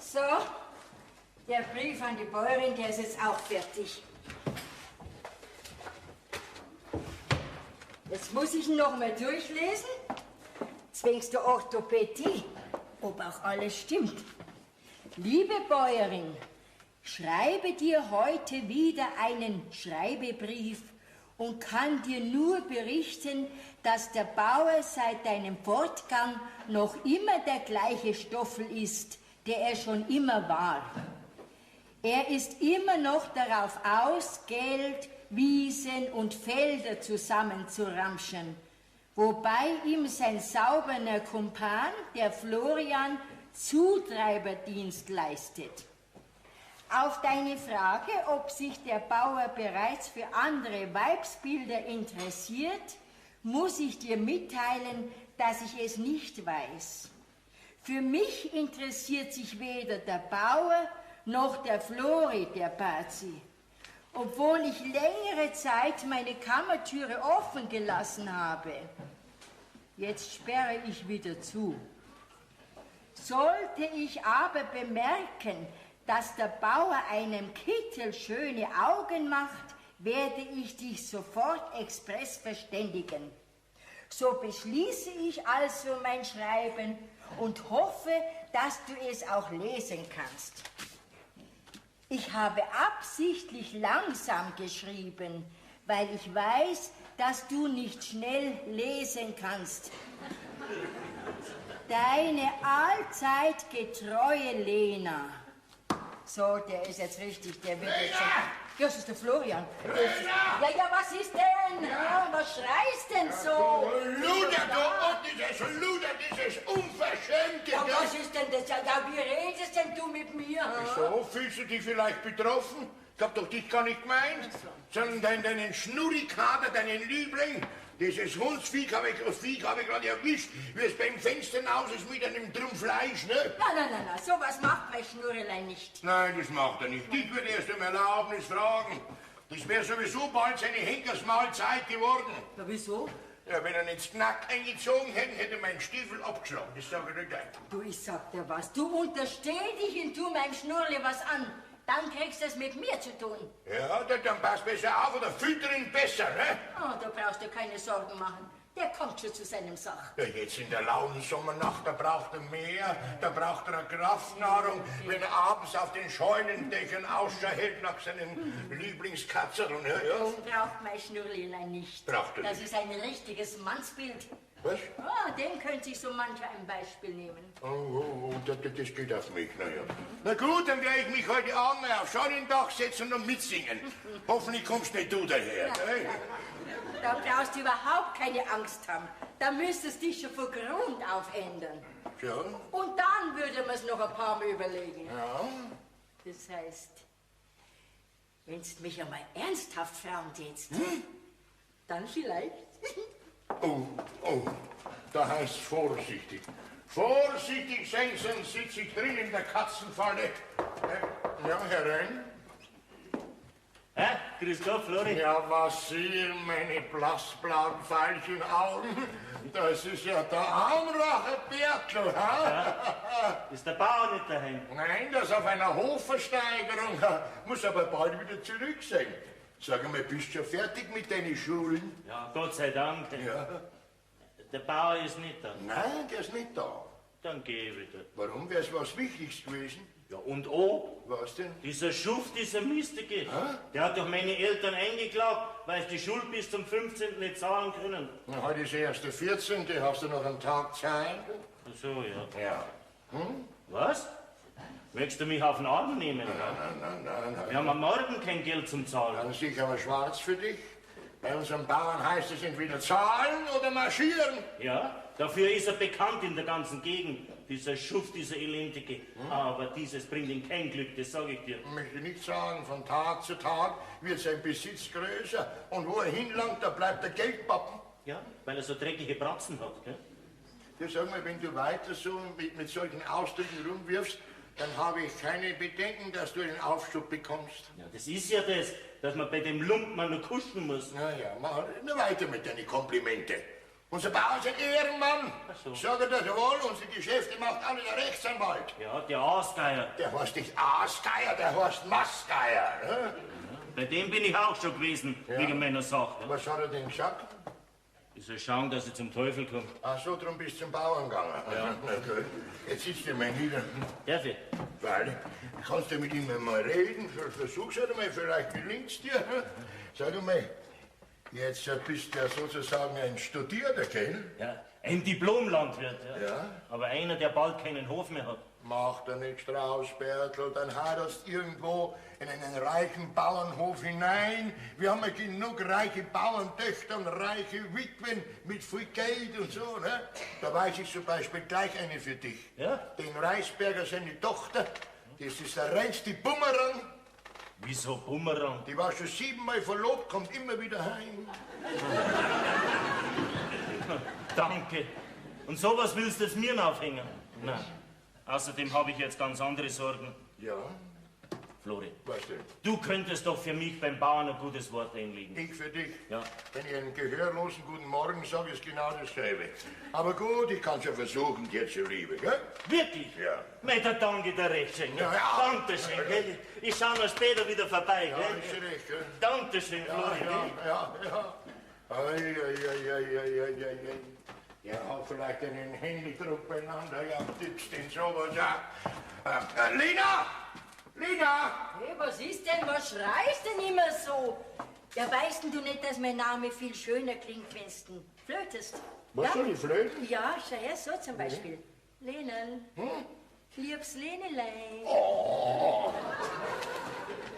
So, der Brief an die Bäuerin, der ist jetzt auch fertig. Jetzt muss ich ihn noch mal durchlesen. Zwingst der Orthopädie, ob auch alles stimmt. Liebe Bäuerin, schreibe dir heute wieder einen Schreibebrief und kann dir nur berichten, dass der Bauer seit deinem Fortgang noch immer der gleiche Stoffel ist, der er schon immer war. Er ist immer noch darauf aus, Geld, Wiesen und Felder zusammenzuramschen, wobei ihm sein sauberner Kumpan, der Florian, Zutreiberdienst leistet. Auf deine Frage, ob sich der Bauer bereits für andere Weibsbilder interessiert, muss ich dir mitteilen, dass ich es nicht weiß. Für mich interessiert sich weder der Bauer noch der Flori, der Bazi. Obwohl ich längere Zeit meine Kammertüre offen gelassen habe. Jetzt sperre ich wieder zu. Sollte ich aber bemerken, dass der Bauer einem Kittel schöne Augen macht, werde ich dich sofort express verständigen. So beschließe ich also mein Schreiben und hoffe, dass du es auch lesen kannst. Ich habe absichtlich langsam geschrieben, weil ich weiß, dass du nicht schnell lesen kannst. Deine allzeit getreue Lena. So, der ist jetzt richtig, der wird jetzt... Ja, das ist der Florian. Ja, was ist denn? Ja, was schreist denn so? Luder, dieses Unverschämte. Ja, was ist denn das? Ja, wie redest denn du mit mir? So, fühlst du dich vielleicht betroffen? Ich hab doch dich gar nicht gemeint, sondern deinen Schnurrikader, deinen Liebling. Dieses Hundsvieh habe ich gerade erwischt, wie es beim Fenster aus ist mit einem Drum Fleisch, ne? Nein, sowas macht mein Schnurrelein nicht. Nein, das macht er nicht. Ich würde erst um Erlaubnis fragen. Das wäre sowieso bald seine Henkersmahlzeit geworden. Ja, wieso? Ja, wenn er nicht ins Knack eingezogen hätte, hätte er meinen Stiefel abgeschlagen. Das sage ich dir. Du, ich sag dir was. Du untersteh dich und tu meinem Schnurrle was an. Dann kriegst du es mit mir zu tun. Ja, dann pass besser auf oder fütter ihn besser, ne? Oh, da brauchst du keine Sorgen machen. Der kommt schon zu seinem Sach. Ja, jetzt in der lauen Sommernacht, da braucht er mehr, da braucht er eine Kraftnahrung, wenn er abends auf den Scheunendächern Ausschau hält nach seinem Lieblingskatzel. Ne? Ja. Das braucht mein Schnurrlein nicht. Braucht er Das nicht. ist ein richtiges Mannsbild. Was? Ah, dem könnte sich so mancher ein Beispiel nehmen. Oh, das geht auf mich, naja. Na gut, dann werde ich mich heute Abend mal auf Scheunendach setzen und mitsingen. Hoffentlich kommst nicht du daher. Ja, Ne? Da brauchst du überhaupt keine Angst haben. Da müsstest du dich schon von Grund auf ändern. Ja. Und dann würde man es noch ein paar Mal überlegen. Ja. Das heißt, wenn du mich einmal ernsthaft ferntätst, dann vielleicht. Oh, da heißt vorsichtig. Vorsichtig sein, sonst sitze ich drin in der Katzenfalle. Ja, herein. Grüß Gott, Flori. Ja, was sehen meine blassblauen Veilchenaugen? Das ist ja der Armracher Bertel, ha? Ja. Ist der Bauer nicht daheim? Nein, das auf einer Hofversteigerung. Muss aber bald wieder zurück sein. Sag mal, bist du schon fertig mit deinen Schulen? Ja, Gott sei Dank. Ja. Der Bauer ist nicht da. Nein, der ist nicht da. Dann geh ich wieder. Warum? Wär's was Wichtiges gewesen? Ja, und oh, Was denn? dieser Schuft, dieser Mistige, der hat doch meine Eltern eingeklagt, weil sie die Schuld bis zum 15. nicht zahlen können. Na, heute ist erst der 14. Hast du noch einen Tag Zeit? Ach so, ja. Ja. Was? Möchtest du mich auf den Arm nehmen? Nein. Wir haben am Morgen kein Geld zum Zahlen. Dann sicher aber schwarz für dich. Bei unseren Bauern heißt es entweder zahlen oder marschieren. Ja, dafür ist er bekannt in der ganzen Gegend, dieser Schuft, dieser Elendige. Aber dieses bringt ihm kein Glück, das sage ich dir. Ich möchte nicht sagen, von Tag zu Tag wird sein Besitz größer. Und wo er hinlangt, da bleibt der Geldpappen. Ja, weil er so dreckige Bratzen hat, gell? Ja, sag mal, wenn du weiter so mit solchen Ausdrücken rumwirfst, dann habe ich keine Bedenken, dass du einen Aufschub bekommst. Ja, das ist ja das, dass man bei dem Lumpen mal noch kuschen muss. Na ja, mach nur weiter mit deinen Komplimente. Unser Bauer ist ein Ehrenmann. Ach so. Sag er das wohl, unsere Geschäfte macht alle der Rechtsanwalt. Ja, der Aasgeier. Der heißt nicht Aasgeier, der heißt Mastgeier. Ne? Bei dem bin ich auch schon gewesen, wegen meiner Sache. Was hat er denn gesagt? Ich soll schauen, dass ich zum Teufel komme. Ach so, drum bist du zum Bauern gegangen. Ja. Na gut. Jetzt sitzt du mal nieder. Darf ich? Weil, kannst du mit ihm mal reden? Versuch's halt mal, vielleicht gelingt's dir. Ne? Sag mal, jetzt bist du ja sozusagen ein Studierter, gell? Ja, ein Diplomlandwirt. Ja. Aber einer, der bald keinen Hof mehr hat. Mach dir nichts draus, Bertel, dann heiratst irgendwo in einen reichen Bauernhof hinein. Wir haben ja genug reiche Bauerntöchter und reiche Witwen mit viel Geld und so, ne? Da weiß ich zum Beispiel gleich eine für dich. Ja? Den Reisberger, seine Tochter, das ist der reinste Bumerang. Wieso Bumerang? Die war schon 7-mal verlobt, kommt immer wieder heim. Danke. Und sowas willst du jetzt mir aufhängen? Nein. Außerdem habe ich jetzt ganz andere Sorgen. Ja, Flori, was denn? du könntest doch für mich beim Bauern ein gutes Wort einlegen. Ich für dich. Ja. Wenn ich einen gehörlosen guten Morgen sage, ist genau dasselbe. Aber gut, ich kann schon versuchen, dir zu lieben, gell? Wirklich? Ja. Mei, da danke der Rechtschenker. Ja, ja. Dankeschön, gell? Ich schau noch später wieder vorbei, Ja, gell? ist recht, gell? Dankeschön, Flori. Ja. Ei. Ja, hat vielleicht einen Händedruck beieinander, ja, tippst den sowas ab. Lina! Hey, was ist denn? Was schreist denn immer so? Ja, weißt denn du nicht, dass mein Name viel schöner klingt, wenn du flötest? Was ja? soll ich flöten? Ja, schau her, so zum Beispiel. Lenen. Liebs Lenelein. Oh.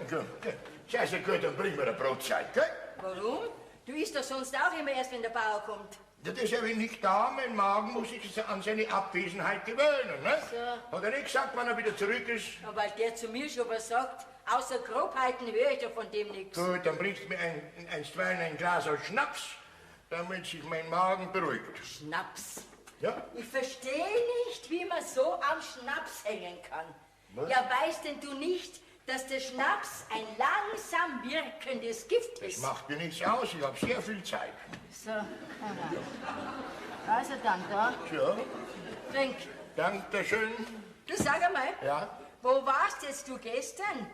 Gut. Sei so gut, dann bring mir eine Brotzeit, gell? Warum? Du isst doch sonst auch immer erst, wenn der Bauer kommt. Ja, das ist ja nicht da, mein Magen muss sich an seine Abwesenheit gewöhnen, ne? So. Hat er nicht gesagt, wann er wieder zurück ist? Aber weil der zu mir schon was sagt, außer Grobheiten höre ich doch von dem nichts. Gut, dann bringst du mir einstweilen ein Glas aus Schnaps, damit sich mein Magen beruhigt. Schnaps. Ja? Ich verstehe nicht, wie man so am Schnaps hängen kann. Was? Ja, weißt denn du nicht, dass der Schnaps ein langsam wirkendes Gift Das ist? macht mir nichts aus, ich habe sehr viel Zeit. So, aha. Also dann, da, Ja, trink. danke schön. Du sag einmal, Ja? wo warst jetzt du gestern?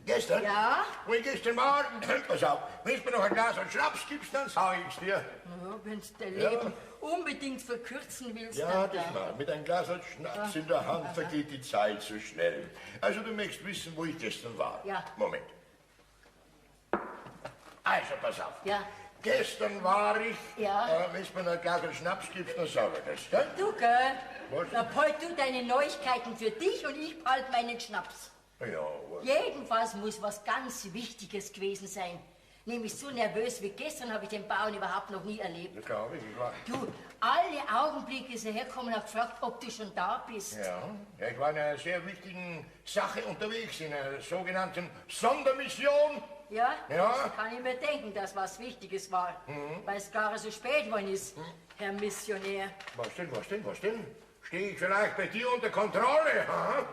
Gestern? Ja? Wo ich gestern war, pass auf, wenn du mir noch ein Glas und Schnaps gibst, dann sag ich's dir. Ja, wenn du dein Ja. Leben unbedingt verkürzen willst, Ja, dann das da. war. Mit einem Glas und Schnaps in der Hand vergeht die Zeit so schnell. Also du möchtest wissen, wo ich gestern war. Ja. Moment. Also, pass auf. Ja. Gestern war ich, Ja. wenn du mir noch ein Glas und Schnaps gibst, dann sag ich das, gell? Du, gell? Was? Na, behalt du deine Neuigkeiten für dich und ich behalte meinen Schnaps. Ja, was? Jedenfalls muss was ganz Wichtiges gewesen sein. Nämlich so nervös wie gestern habe ich den Bauern überhaupt noch nie erlebt. Das glaube ich, ich war. Du, alle Augenblicke ist er hergekommen und hat gefragt, ob du schon da bist. Ja, ich war in einer sehr wichtigen Sache unterwegs, in einer sogenannten Sondermission. Ja? Ja. Das kann ich mir denken, dass was Wichtiges war. Weil es gar so spät geworden ist, Herr Missionär. Was denn? Stehe ich vielleicht bei dir unter Kontrolle? Ha?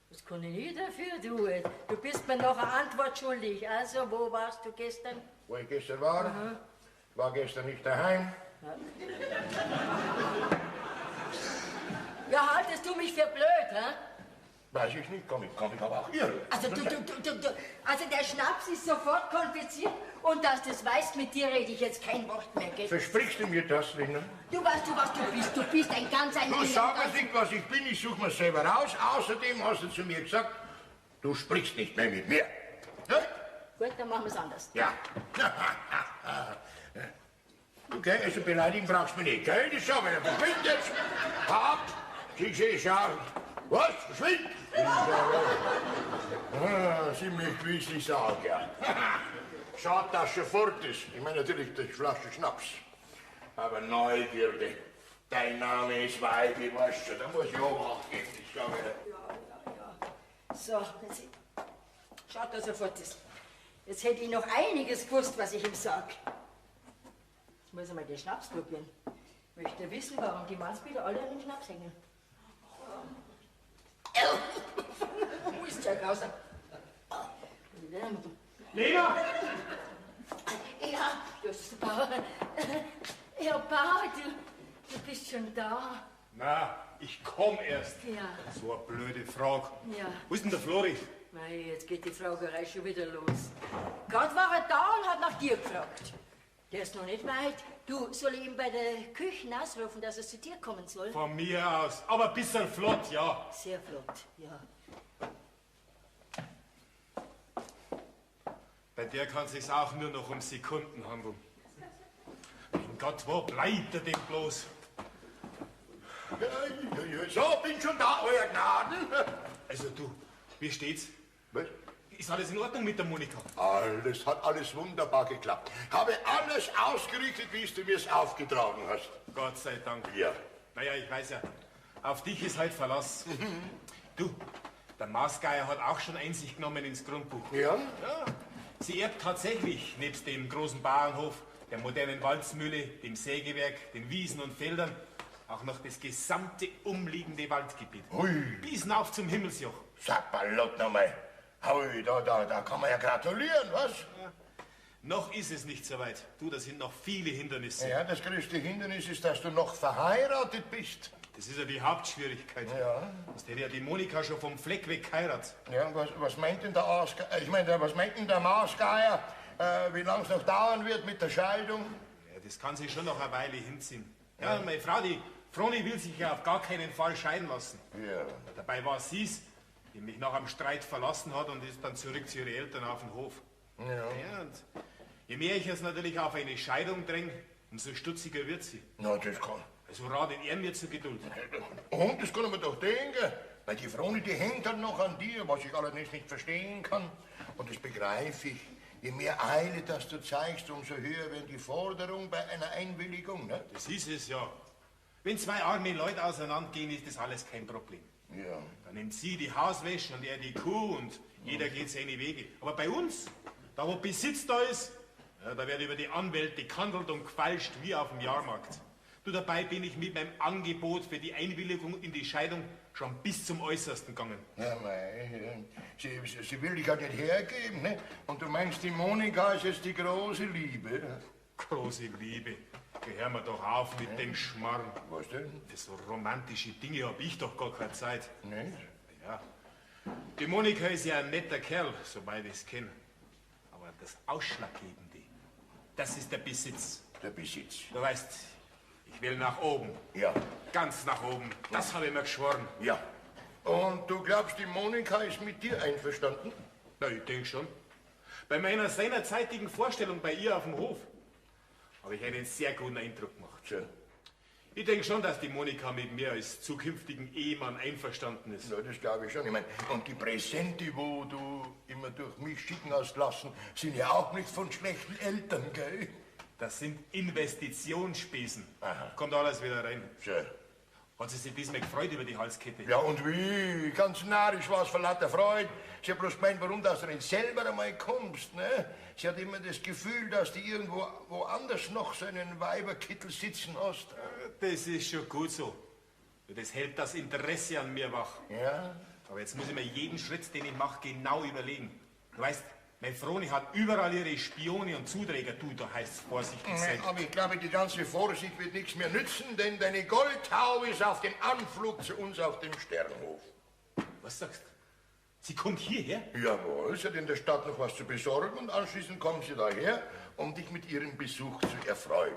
Das kann ich nie dafür, du. Du bist mir noch eine Antwort schuldig. Also, wo warst du gestern? Wo ich gestern war? War gestern nicht daheim. Ja, haltest du mich für blöd, hä? Weiß ich nicht, komm ich aber auch irre. Also, also der Schnaps ist sofort konfisziert und dass du es weißt, mit dir rede ich jetzt kein Wort mehr, gell? Versprichst du mir das, Lina? Du weißt du, was du bist. Du bist ein ganz Du sag mir nicht, was ich bin, ich suche mir selber raus. Außerdem hast du zu mir gesagt, du sprichst nicht mehr mit mir. Ja? Gut, dann machen wir es anders. Ja. Okay, also beleidigen brauchst du mich nicht, gell? Das schau mal, verschwind jetzt. Hau ab. Schau. Was? Verschwind! Sie möchte wissen, sagen, ja. Schade, dass schon fort ist. Ich meine natürlich die Flasche Schnaps. Aber Neugierde. Dein Name ist Weibi, weißt du, da muss ich auch achten. Schau mal. So, jetzt, schaut, dass er fort ist. Jetzt hätte ich noch einiges gewusst, was ich ihm sag. Jetzt muss ich mal den Schnaps probieren. Möchte wissen, warum die Mannsbilder alle an den Schnaps hängen. Wo ist der raus? Lena! Ja, du grüß Bauer. Ja, Bauer, du bist schon da. Na, ich komm erst. Ja. So eine blöde Frage. Ja. Wo ist denn der Flori? Mei, jetzt geht die Fragerei schon wieder los. Gerade war er da und hat nach dir gefragt. Der ist noch nicht weit. Du, soll ich ihm bei der Küche ausrufen, dass er zu dir kommen soll? Von mir aus. Aber ein bisschen flott, ja. Sehr flott, ja. Bei der kann es sich auch nur noch um Sekunden handeln. Mein Gott, wo bleibt er denn bloß? So, bin schon da, euer Gnaden. Also du, wie steht's? Was? Ist alles in Ordnung mit der Monika? Hat alles wunderbar geklappt. Habe alles ausgerichtet, wie du mir es aufgetragen hast. Gott sei Dank. Ja. Naja, ich weiß ja, auf dich ist halt Verlass. Du, der Maßgeier hat auch schon Einsicht genommen ins Grundbuch. Ja? Ja. Sie erbt tatsächlich nebst dem großen Bauernhof, der modernen Walzmühle, dem Sägewerk, den Wiesen und Feldern auch noch das gesamte umliegende Waldgebiet. Hui. Bis hinauf zum Himmelsjoch. Sapperlot nochmal. Hui, da kann man ja gratulieren, was? Ja. Noch ist es nicht so weit. Du, da sind noch viele Hindernisse. Ja, das größte Hindernis ist, dass du noch verheiratet bist. Das ist ja die Hauptschwierigkeit. Ja. Das hätte ja die Monika schon vom Fleck weg heiratet. Ja, was meint denn der was meint denn der Maßgeier, wie lange es noch dauern wird mit der Scheidung? Ja, das kann sich schon noch eine Weile hinziehen. Ja, meine Frau, die Froni will sich ja auf gar keinen Fall scheiden lassen. Ja. Dabei war sie's, die mich nach einem Streit verlassen hat und ist dann zurück zu ihren Eltern auf den Hof. Ja. Ja, und je mehr ich es natürlich auf eine Scheidung dränge, umso stutziger wird sie. Na, das kann. Also ratet er mir zur Geduld. Und das kann man doch denken. Weil die Froni, die hängt halt noch an dir, was ich allerdings nicht verstehen kann. Und das begreife ich. Je mehr Eile, das du zeigst, umso höher werden die Forderungen bei einer Einwilligung. Ne? Das ist es ja. Wenn zwei arme Leute auseinandergehen, ist das alles kein Problem. Ja. Dann nimmt sie die Hauswäsche und er die Kuh und jeder geht seine Wege. Aber bei uns, da wo Besitz da ist, ja, da wird über die Anwälte gehandelt und gefeilscht wie auf dem Jahrmarkt. Du, dabei bin ich mit meinem Angebot für die Einwilligung in die Scheidung schon bis zum Äußersten gegangen. Ja, mei, sie will dich halt nicht hergeben, ne? Und du meinst, die Monika ist jetzt die große Liebe? Große Liebe. Gehör mir doch auf mit dem Schmarrn. Was denn? Für so romantische Dinge hab ich doch gar keine Zeit. Nicht? Ja. Die Monika ist ja ein netter Kerl, soweit ich es kenne. Aber das Ausschlaggebende, das ist der Besitz. Der Besitz. Du weißt, ich will nach oben. Ja. Ganz nach oben. Das habe ich mir geschworen. Ja. Und du glaubst, die Monika ist mit dir einverstanden? Na, ich denke schon. Bei meiner seinerzeitigen Vorstellung bei ihr auf dem Hof habe ich einen sehr guten Eindruck gemacht. Tja. Ich denke schon, dass die Monika mit mir als zukünftigen Ehemann einverstanden ist. Ja, das glaube ich schon. Ich meine, und die Präsente, wo du immer durch mich schicken hast lassen, sind ja auch nicht von schlechten Eltern, gell? Das sind Investitionsspesen. Aha. Kommt alles wieder rein. Tja. Hat sie sich diesmal gefreut über die Halskette? Ja, und wie? Ganz narrisch war es vor lauter Freude. Sie hat bloß gemeint, warum dass du nicht selber einmal kommst, ne? Sie hat immer das Gefühl, dass du irgendwo woanders noch so einen Weiberkittel sitzen hast. Das ist schon gut so. Das hält das Interesse an mir wach. Ja? Aber jetzt muss ich mir jeden Schritt, den ich mache, genau überlegen. Du weißt, meine Froni hat überall ihre Spione und Zuträger. Du, da heißt es vorsichtig sein. Aber ich glaube, die ganze Vorsicht wird nichts mehr nützen, denn deine Goldtaube ist auf dem Anflug zu uns auf dem Sternhof. Was sagst du? Sie kommt hierher? Jawohl, sie hat in der Stadt noch was zu besorgen und anschließend kommt sie daher, um dich mit ihrem Besuch zu erfreuen.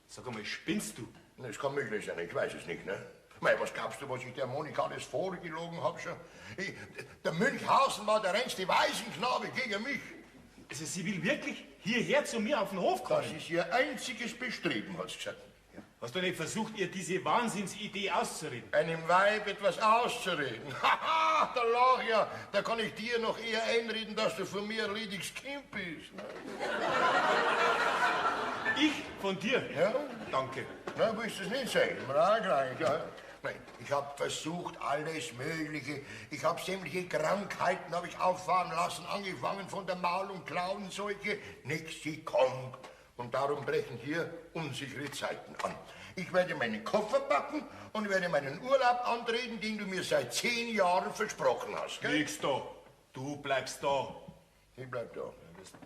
Sag einmal, spinnst du? Das kann möglich sein, ich weiß es nicht, ne? Mei, was glaubst du, was ich der Monika alles vorgelogen hab schon? Der Münchhausen war der reinste Waisenknabe gegen mich. Also sie will wirklich hierher zu mir auf den Hof kommen? Das ist ihr einziges Bestreben, hat sie gesagt. Hast du nicht versucht, ihr diese Wahnsinnsidee auszureden? Einem Weib etwas auszureden. Haha, da lach ja. Da kann ich dir noch eher einreden, dass du von mir ein lediges Kind bist. Ne? Ich? Von dir? Ja? Danke. Na, willst du es nicht sagen? Na, gleich, ja. Nein, ich habe versucht, alles Mögliche. Ich habe sämtliche Krankheiten hab ich auffahren lassen, angefangen von der Maul- und Klauenseuche. Nix, sie kommt. Und darum brechen hier unsichere Zeiten an. Ich werde meinen Koffer packen und werde meinen Urlaub antreten, den du mir seit 10 Jahren versprochen hast. Gell? Nix da. Du bleibst da. Ich bleib da.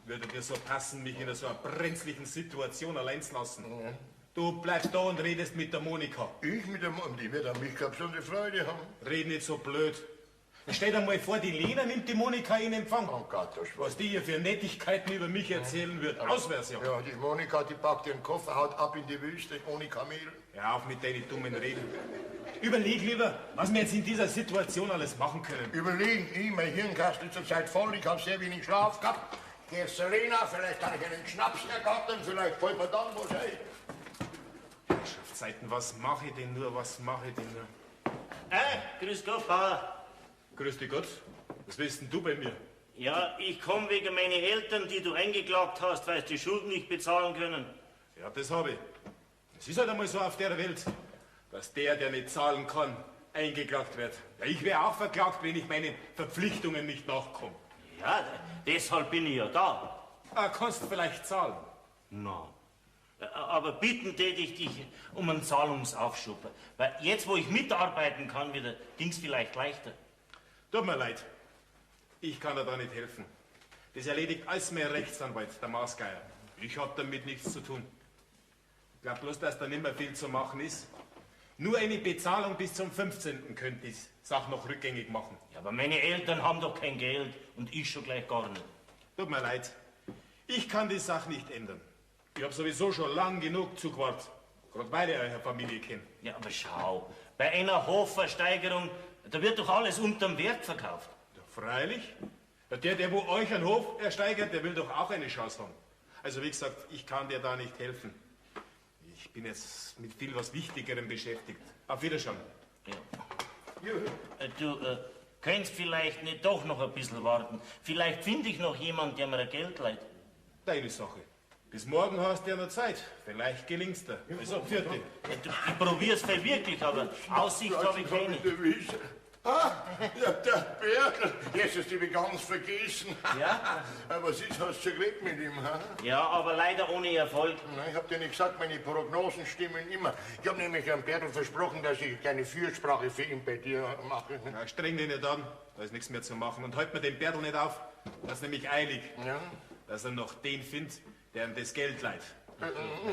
würde dir so passen, mich in so einer brenzlichen Situation allein zu lassen. Ja. Du bleibst da und redest mit der Monika. Ich mit der Monika? Die wird an mich keine besondere Freude haben. Red nicht so blöd. Stell dir mal vor, die Lena nimmt die Monika in Empfang. Oh Gott, das was die hier für Nettigkeiten über mich erzählen wird. Ausversion. Ja, die Monika, die packt ihren Koffer, haut ab in die Wüste ohne Kamel. Hör auf mit deinen dummen Reden. Überleg lieber, was wir jetzt in dieser Situation alles machen können. Überlegen, mein Hirnkastel ist zurzeit voll, ich habe sehr wenig Schlaf gehabt. Geh jetzt zur Lena, vielleicht kann ich einen Schnaps ergattern, vielleicht fällt mir dann was ein. Herrschaftszeiten, was mache ich denn nur, was mache ich denn nur? Grüß Gott, Bauer. Grüß dich Gott. Was willst denn du bei mir? Ja, ich komme wegen meinen Eltern, die du eingeklagt hast, weil sie die Schulden nicht bezahlen können. Ja, das habe ich. Es ist halt einmal so auf der Welt, dass der nicht zahlen kann, eingeklagt wird. Ja, ich wäre auch verklagt, wenn ich meinen Verpflichtungen nicht nachkomme. Ja, deshalb bin ich ja da. Kannst du vielleicht zahlen? Na, aber bitten täte ich dich um einen Zahlungsaufschub. Weil jetzt, wo ich mitarbeiten kann, wieder, ging's vielleicht leichter. Tut mir leid. Ich kann dir da nicht helfen. Das erledigt alles mein Rechtsanwalt, der Maßgeier. Ich hab damit nichts zu tun. Ich glaub bloß, dass da nicht mehr viel zu machen ist. Nur eine Bezahlung bis zum 15. könnte die Sache noch rückgängig machen. Ja, aber meine Eltern haben doch kein Geld und ich schon gleich gar nicht. Tut mir leid. Ich kann die Sache nicht ändern. Ich hab sowieso schon lang genug zugewartet. Gerade weil ich eure Familie kenne. Ja, aber schau, bei einer Hofversteigerung, da wird doch alles unterm Wert verkauft. Ja, freilich. Ja, der, wo euch einen Hof ersteigert, der will doch auch eine Chance haben. Also wie gesagt, ich kann dir da nicht helfen. Ich bin jetzt mit viel was Wichtigerem beschäftigt. Auf Wiedersehen. Ja. Du könntest vielleicht nicht doch noch ein bisschen warten. Vielleicht finde ich noch jemand, der mir ein Geld leiht. Deine Sache. Bis morgen hast du ja noch Zeit. Vielleicht gelingt's dir. Also, vierte. Ich probier's wirklich, aber Aussicht habe ich keine. Ah, ja, der Bertel. Jetzt hast du mich ganz vergessen. Ja? Was ist, hast du geredet mit ihm? Ha? Ja, aber leider ohne Erfolg. Nein, ich hab dir nicht gesagt, meine Prognosen stimmen immer. Ich hab nämlich dem Bertel versprochen, dass ich eine Fürsprache für ihn bei dir mache. Ja, streng dich nicht an. Da ist nichts mehr zu machen. Und halt mir den Bertel nicht auf. Das ist nämlich eilig. Ja? Dass er noch den findet, der ihm das Geld leiht.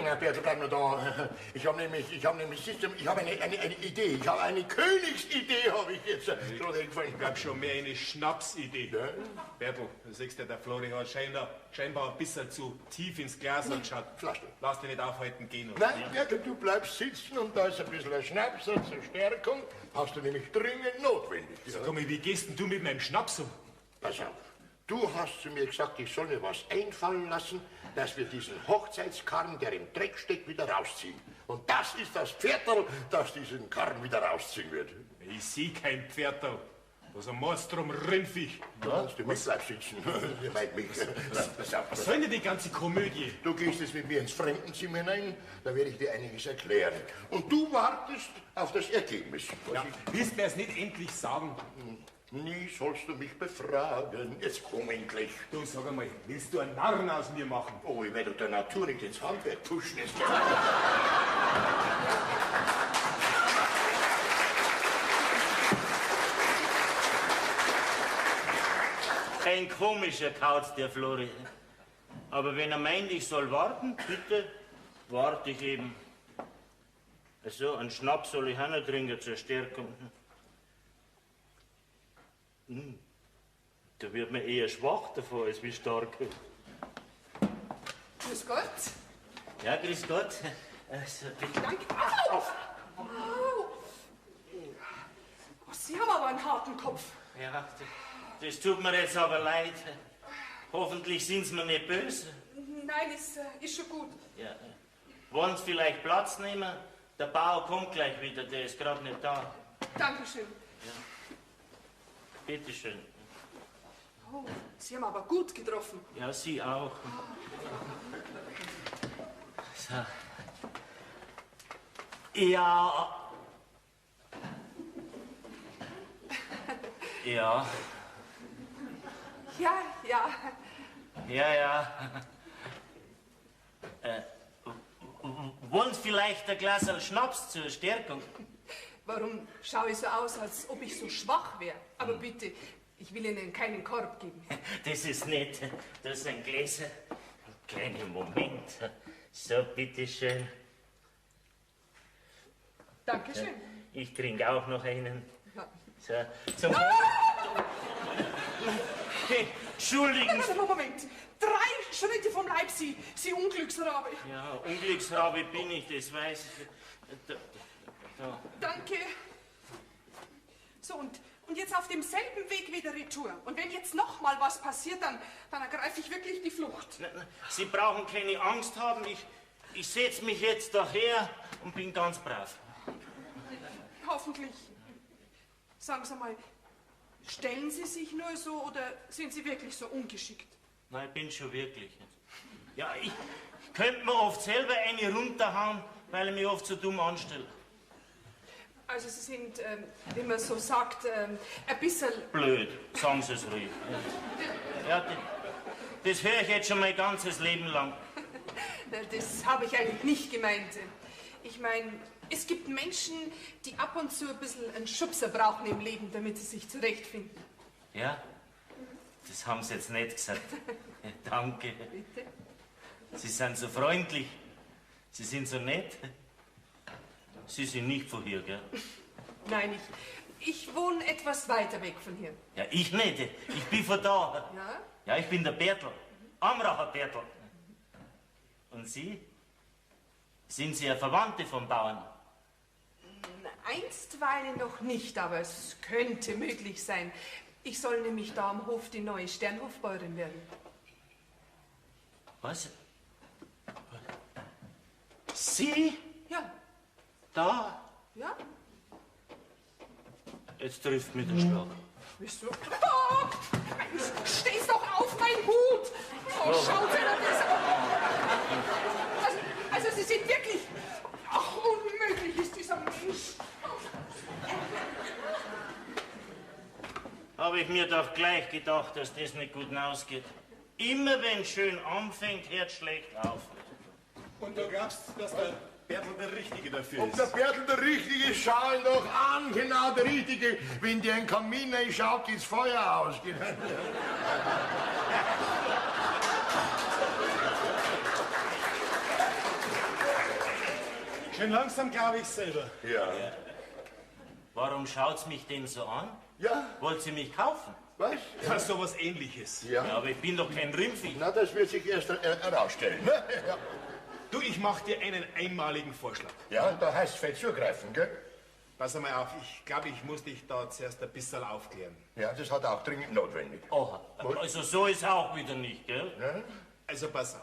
Na, Bertel, bleib nur da. Ich habe eine Idee. Ich habe eine Königsidee, habe ich jetzt gerade eingefallen. Ich glaube schon mehr eine Schnapsidee. Ja? Bertel, du siehst ja, der Flori hat scheinbar ein bisschen zu tief ins Glas geschaut. Lass dich nicht aufhalten gehen. Nein, Bertel, du bleibst sitzen und da ist ein bisschen ein Schnaps zur Stärkung. Hast du nämlich dringend notwendig. Ja? Sag mal, wie gehst denn du mit meinem Schnaps um? Pass auf. Du hast zu mir gesagt, ich soll mir was einfallen lassen, dass wir diesen Hochzeitskarren, der im Dreck steckt, wieder rausziehen. Und das ist das Pferdl, das diesen Karren wieder rausziehen wird. Ich sehe kein Pferdl. Was ein Mordstrom Rindviech. Du bleibst sitzen. Ihr meint mich. Was soll denn die ganze Komödie? Du gehst jetzt mit mir ins Fremdenzimmer hinein, da werde ich dir einiges erklären. Und du wartest auf das Ergebnis. Ja, willst du mir es nicht endlich sagen? Nie sollst du mich befragen. Jetzt komm endlich. Du, sag einmal, willst du einen Narren aus mir machen? Oh, ich werde der Natur nicht ins Handwerk pushen. Ein komischer Kauz, der Flori. Aber wenn er meint, ich soll warten, bitte, warte ich eben. Also, einen Schnaps soll ich auch noch trinken zur Stärkung. Da wird man eher schwach davon, als wie stark. Grüß Gott. Ja, grüß Gott. Also, bitte. Danke. Au! Au! Sie haben aber einen harten Kopf. Ja, das tut mir jetzt aber leid. Hoffentlich sind Sie mir nicht böse. Nein, ist schon gut. Ja. Wollen Sie vielleicht Platz nehmen? Der Bauer kommt gleich wieder, der ist gerade nicht da. Dankeschön. Ja. Bitte schön. Oh, Sie haben aber gut getroffen. Ja, Sie auch. So. Ja. Ja. Ja, ja. Ja, ja. Wollen Sie vielleicht ein Glas Schnaps zur Stärkung? Warum schaue ich so aus, als ob ich so schwach wäre? Aber bitte, Ich will Ihnen keinen Korb geben. Das ist nett. Das ist ein Gläser. Ein kleiner Moment. So, bitteschön. Dankeschön. Ich trinke auch noch einen. Ja. So, zum Entschuldigen Sie. Moment. 3 Schritte vom Leib, Sie Unglücksrabe. Ja, Unglücksrabe bin ich, das weiß ich. Da. Danke. So, und jetzt auf demselben Weg wieder retour. Und wenn jetzt noch mal was passiert, dann ergreife ich wirklich die Flucht. Sie brauchen keine Angst haben. Ich setze mich jetzt daher und bin ganz brav. Hoffentlich. Sagen Sie mal, stellen Sie sich nur so oder sind Sie wirklich so ungeschickt? Nein, ich bin schon wirklich. Ja, ich könnte mir oft selber eine runterhauen, weil ich mich oft so dumm anstelle. Also Sie sind, wie man so sagt, ein bisschen... Blöd, sagen Sie es ruhig. Ja, das höre ich jetzt schon mein ganzes Leben lang. Das habe ich eigentlich nicht gemeint. Ich meine, es gibt Menschen, die ab und zu ein bisschen einen Schubser brauchen im Leben, damit sie sich zurechtfinden. Ja? Das haben Sie jetzt nicht gesagt. Danke. Bitte? Sie sind so freundlich. Sie sind so nett. Sie sind nicht von hier, gell? Nein, ich wohne etwas weiter weg von hier. Ja, ich nicht. Ich bin von da. Ja? Ja, ich bin der Bertel. Amracher Bertel. Und Sie? Sind Sie eine Verwandte vom Bauern? Einstweilen noch nicht, aber es könnte möglich sein. Ich soll nämlich da am Hof die neue Sternhofbäuerin werden. Was? Sie? Ja. Da? Ja? Jetzt trifft mich der Schlag. Wieso? Oh, stehst doch auf, mein Hut! Oh, schaut dir das an! Also, Sie sind wirklich... Ach, unmöglich ist dieser Mensch. Habe ich mir doch gleich gedacht, dass das nicht gut ausgeht. Immer wenn es schön anfängt, hört schlecht auf. Und du glaubst, dass der Bertel der Richtige dafür Ob ist? der Bertel der Richtige ist, schau ihn doch an, genau der Richtige. Wenn der in den Kamin schaut, geht's Feuer aus. Schön langsam glaube ich selber. Ja. Warum schaut's mich denn so an? Ja, Wollt ihr mich kaufen? was? Ja, sowas Ähnliches. Ja, Ja. aber ich bin doch kein Rindvieh. Na, das wird sich erst herausstellen. Ne? Ja. Du, ich mach dir einen einmaligen Vorschlag. Ja, da heißt es fett zugreifen, gell? Pass einmal auf, ich glaube, ich muss dich da zuerst ein bisschen aufklären. Ja, das hat auch dringend notwendig. Aha, also so ist auch wieder nicht, gell? Ne? Also pass auf.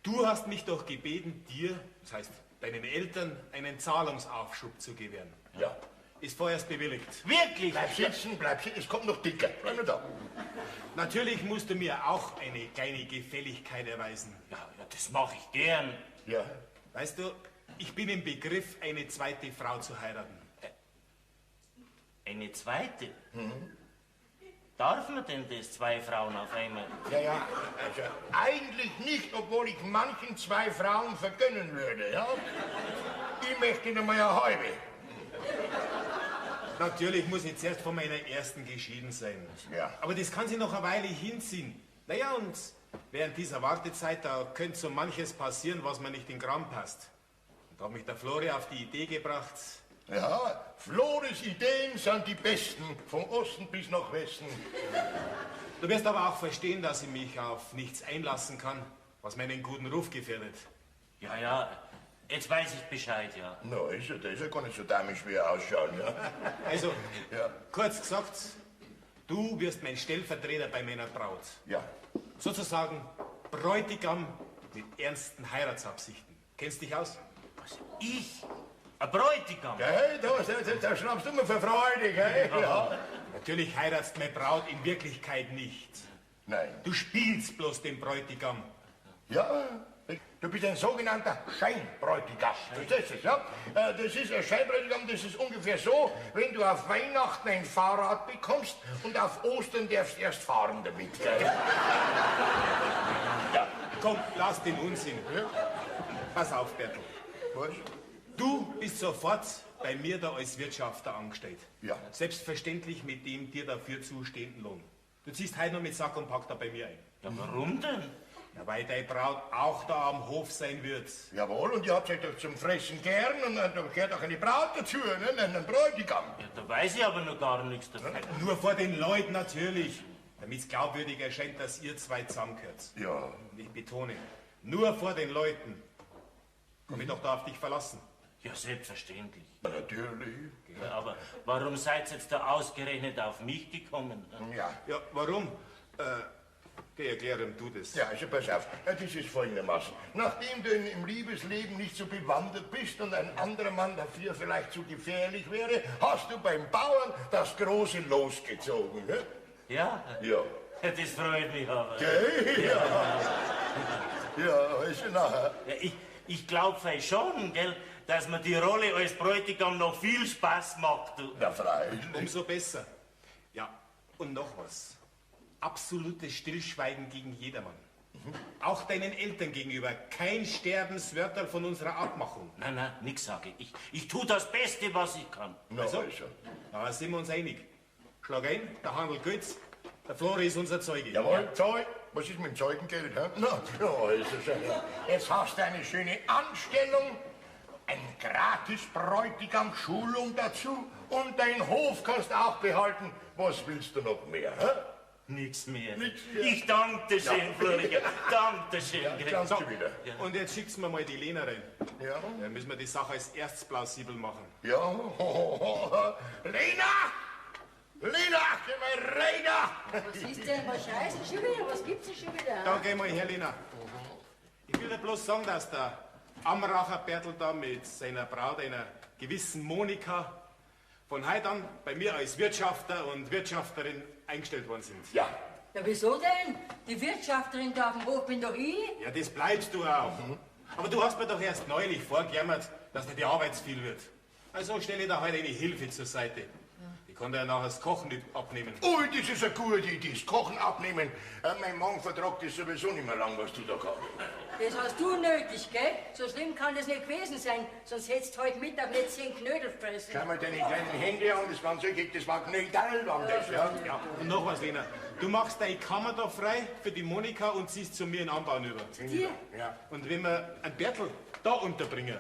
Du hast mich doch gebeten, dir, das heißt deinen Eltern, einen Zahlungsaufschub zu gewähren. Ja. Ist vorerst bewilligt. Wirklich? Bleib sitzen, es kommt noch dicker. Bleib nur da. Natürlich musst du mir auch eine kleine Gefälligkeit erweisen. Ja, das mache ich gern. Ja. Weißt du, ich bin im Begriff, eine zweite Frau zu heiraten. Eine zweite? Darf man denn das, 2 Frauen auf einmal? Ja, also eigentlich nicht, obwohl ich manchen 2 Frauen vergönnen würde, ja? Ich möchte noch mal eine halbe. Natürlich muss ich zuerst von meiner ersten geschieden sein. Ja. Aber das kann sich noch eine Weile hinziehen. Naja, und während dieser Wartezeit, da könnte so manches passieren, was mir nicht in den Kram passt. Und da hat mich der Flori auf die Idee gebracht. Ja, Flores Ideen sind die besten, vom Osten bis nach Westen. Du wirst aber auch verstehen, dass ich mich auf nichts einlassen kann, was meinen guten Ruf gefährdet. Ja, jetzt weiß ich Bescheid, ja. Na, das ist ja gar nicht so dämlich, wie er ausschaut, ja. Also, Ja. kurz gesagt, du wirst mein Stellvertreter bei meiner Braut. Ja. Sozusagen Bräutigam mit ernsten Heiratsabsichten. Kennst dich aus? Was, ich? Ein Bräutigam? Gell, da schnappst du mir für Freude, gell? Ja. Natürlich heiratst meine Braut in Wirklichkeit nicht. Nein. Du spielst bloß den Bräutigam. Ja, du bist ein sogenannter Scheinbräutigam. Verstehst du das, ja? Das ist ein Scheinbräutigam, das ist ungefähr so, wenn du auf Weihnachten ein Fahrrad bekommst und auf Ostern darfst du erst fahren damit, gell? Ja, komm, lass den Unsinn. Ja. Pass auf, Bertel. Was? Du bist sofort bei mir da als Wirtschafter angestellt. Ja. Selbstverständlich mit dem dir dafür zustehenden Lohn. Du ziehst heute noch mit Sack und Pack da bei mir ein. Ja, warum denn? Ja, weil deine Braut auch da am Hof sein wird. Jawohl, und ihr habt euch doch zum Fressen gern und dann gehört auch eine Braut dazu, ne? Ein Bräutigam. Ja, da weiß ich aber noch gar nichts davon. Nur vor den Leuten natürlich. Damit es glaubwürdig erscheint, dass ihr zwei zusammengehört. Ja. Und ich betone, nur vor den Leuten. Komm ich doch da auf dich verlassen. Ja, selbstverständlich. Natürlich. Ja, aber warum seid ihr jetzt da ausgerechnet auf mich gekommen? Ja. Ja, warum? Geh, erklären du das. Ja, also pass auf, das ist folgendermaßen. Nachdem du im Liebesleben nicht so bewandert bist und ein anderer Mann dafür vielleicht zu gefährlich wäre, hast du beim Bauern das große Los gezogen, ne? Ja? Ja. Das freut mich aber. Gell? Ja. Ja, also nachher. Ja, ich glaube schon, gell, dass mir die Rolle als Bräutigam noch viel Spaß macht. Du. Na, freilich. Umso besser. Ja, und noch was. Absolutes Stillschweigen gegen jedermann. Auch deinen Eltern gegenüber. Kein Sterbenswörter von unserer Abmachung. Nein, nix sage ich. Ich tue das Beste, was ich kann. Na, Also? also. Da sind wir uns einig. Schlag ein, der Handel geht's. Der Flori ist unser Zeuge. Jawohl, Zeug. Was ist mit dem Zeugengeld, hä? Na, ja, also schon. Jetzt hast du eine schöne Anstellung, ein gratis Bräutigam, Schulung dazu und deinen Hof kannst du auch behalten. Was willst du noch mehr, hä? Nix mehr. Nix mehr. Ich danke dir schön, Ja. Florian. Danke schön. Ja, gell. kannst du wieder. Und jetzt schickst mir mal die Lena rein. Ja. Dann müssen wir die Sache als erstes plausibel machen. Ja. Lena! Lena, geh mal rein da! Was ist denn? Was scheißen schon wieder? Was gibt's denn schon wieder? Da geh mal her, Lena. Ich will dir bloß sagen, dass der Amracher Bertel da mit seiner Braut, einer gewissen Monika, von heute an bei mir als Wirtschafter und Wirtschafterin eingestellt worden sind. Ja. Ja, wieso denn? Die Wirtschafterin da auf dem Hof bin doch ich. Ja, das bleibst du auch. Aber du hast mir doch erst neulich vorgejammert, dass dir die Arbeit zu viel wird. Also stelle ich da heute eine Hilfe zur Seite. Ich kann dir ja nachher das Kochen nicht abnehmen. Ui, das ist eine gute Idee, das Kochen abnehmen. Mein Mann vertragt das sowieso nicht mehr lang, was du da kannst. Das hast du nötig, gell? So schlimm kann das nicht gewesen sein, sonst hättest du heute Mittag nicht 10 Knödel fressen. Schau mal deine kleinen Hände an, das waren solche, das war Knödel, waren das, ja? Ja, und noch was, Lena. Du machst deine Kammer da frei für die Monika und ziehst zu mir in Anbauen über. Dir? Ja. Und wenn wir einen Bertel da unterbringen,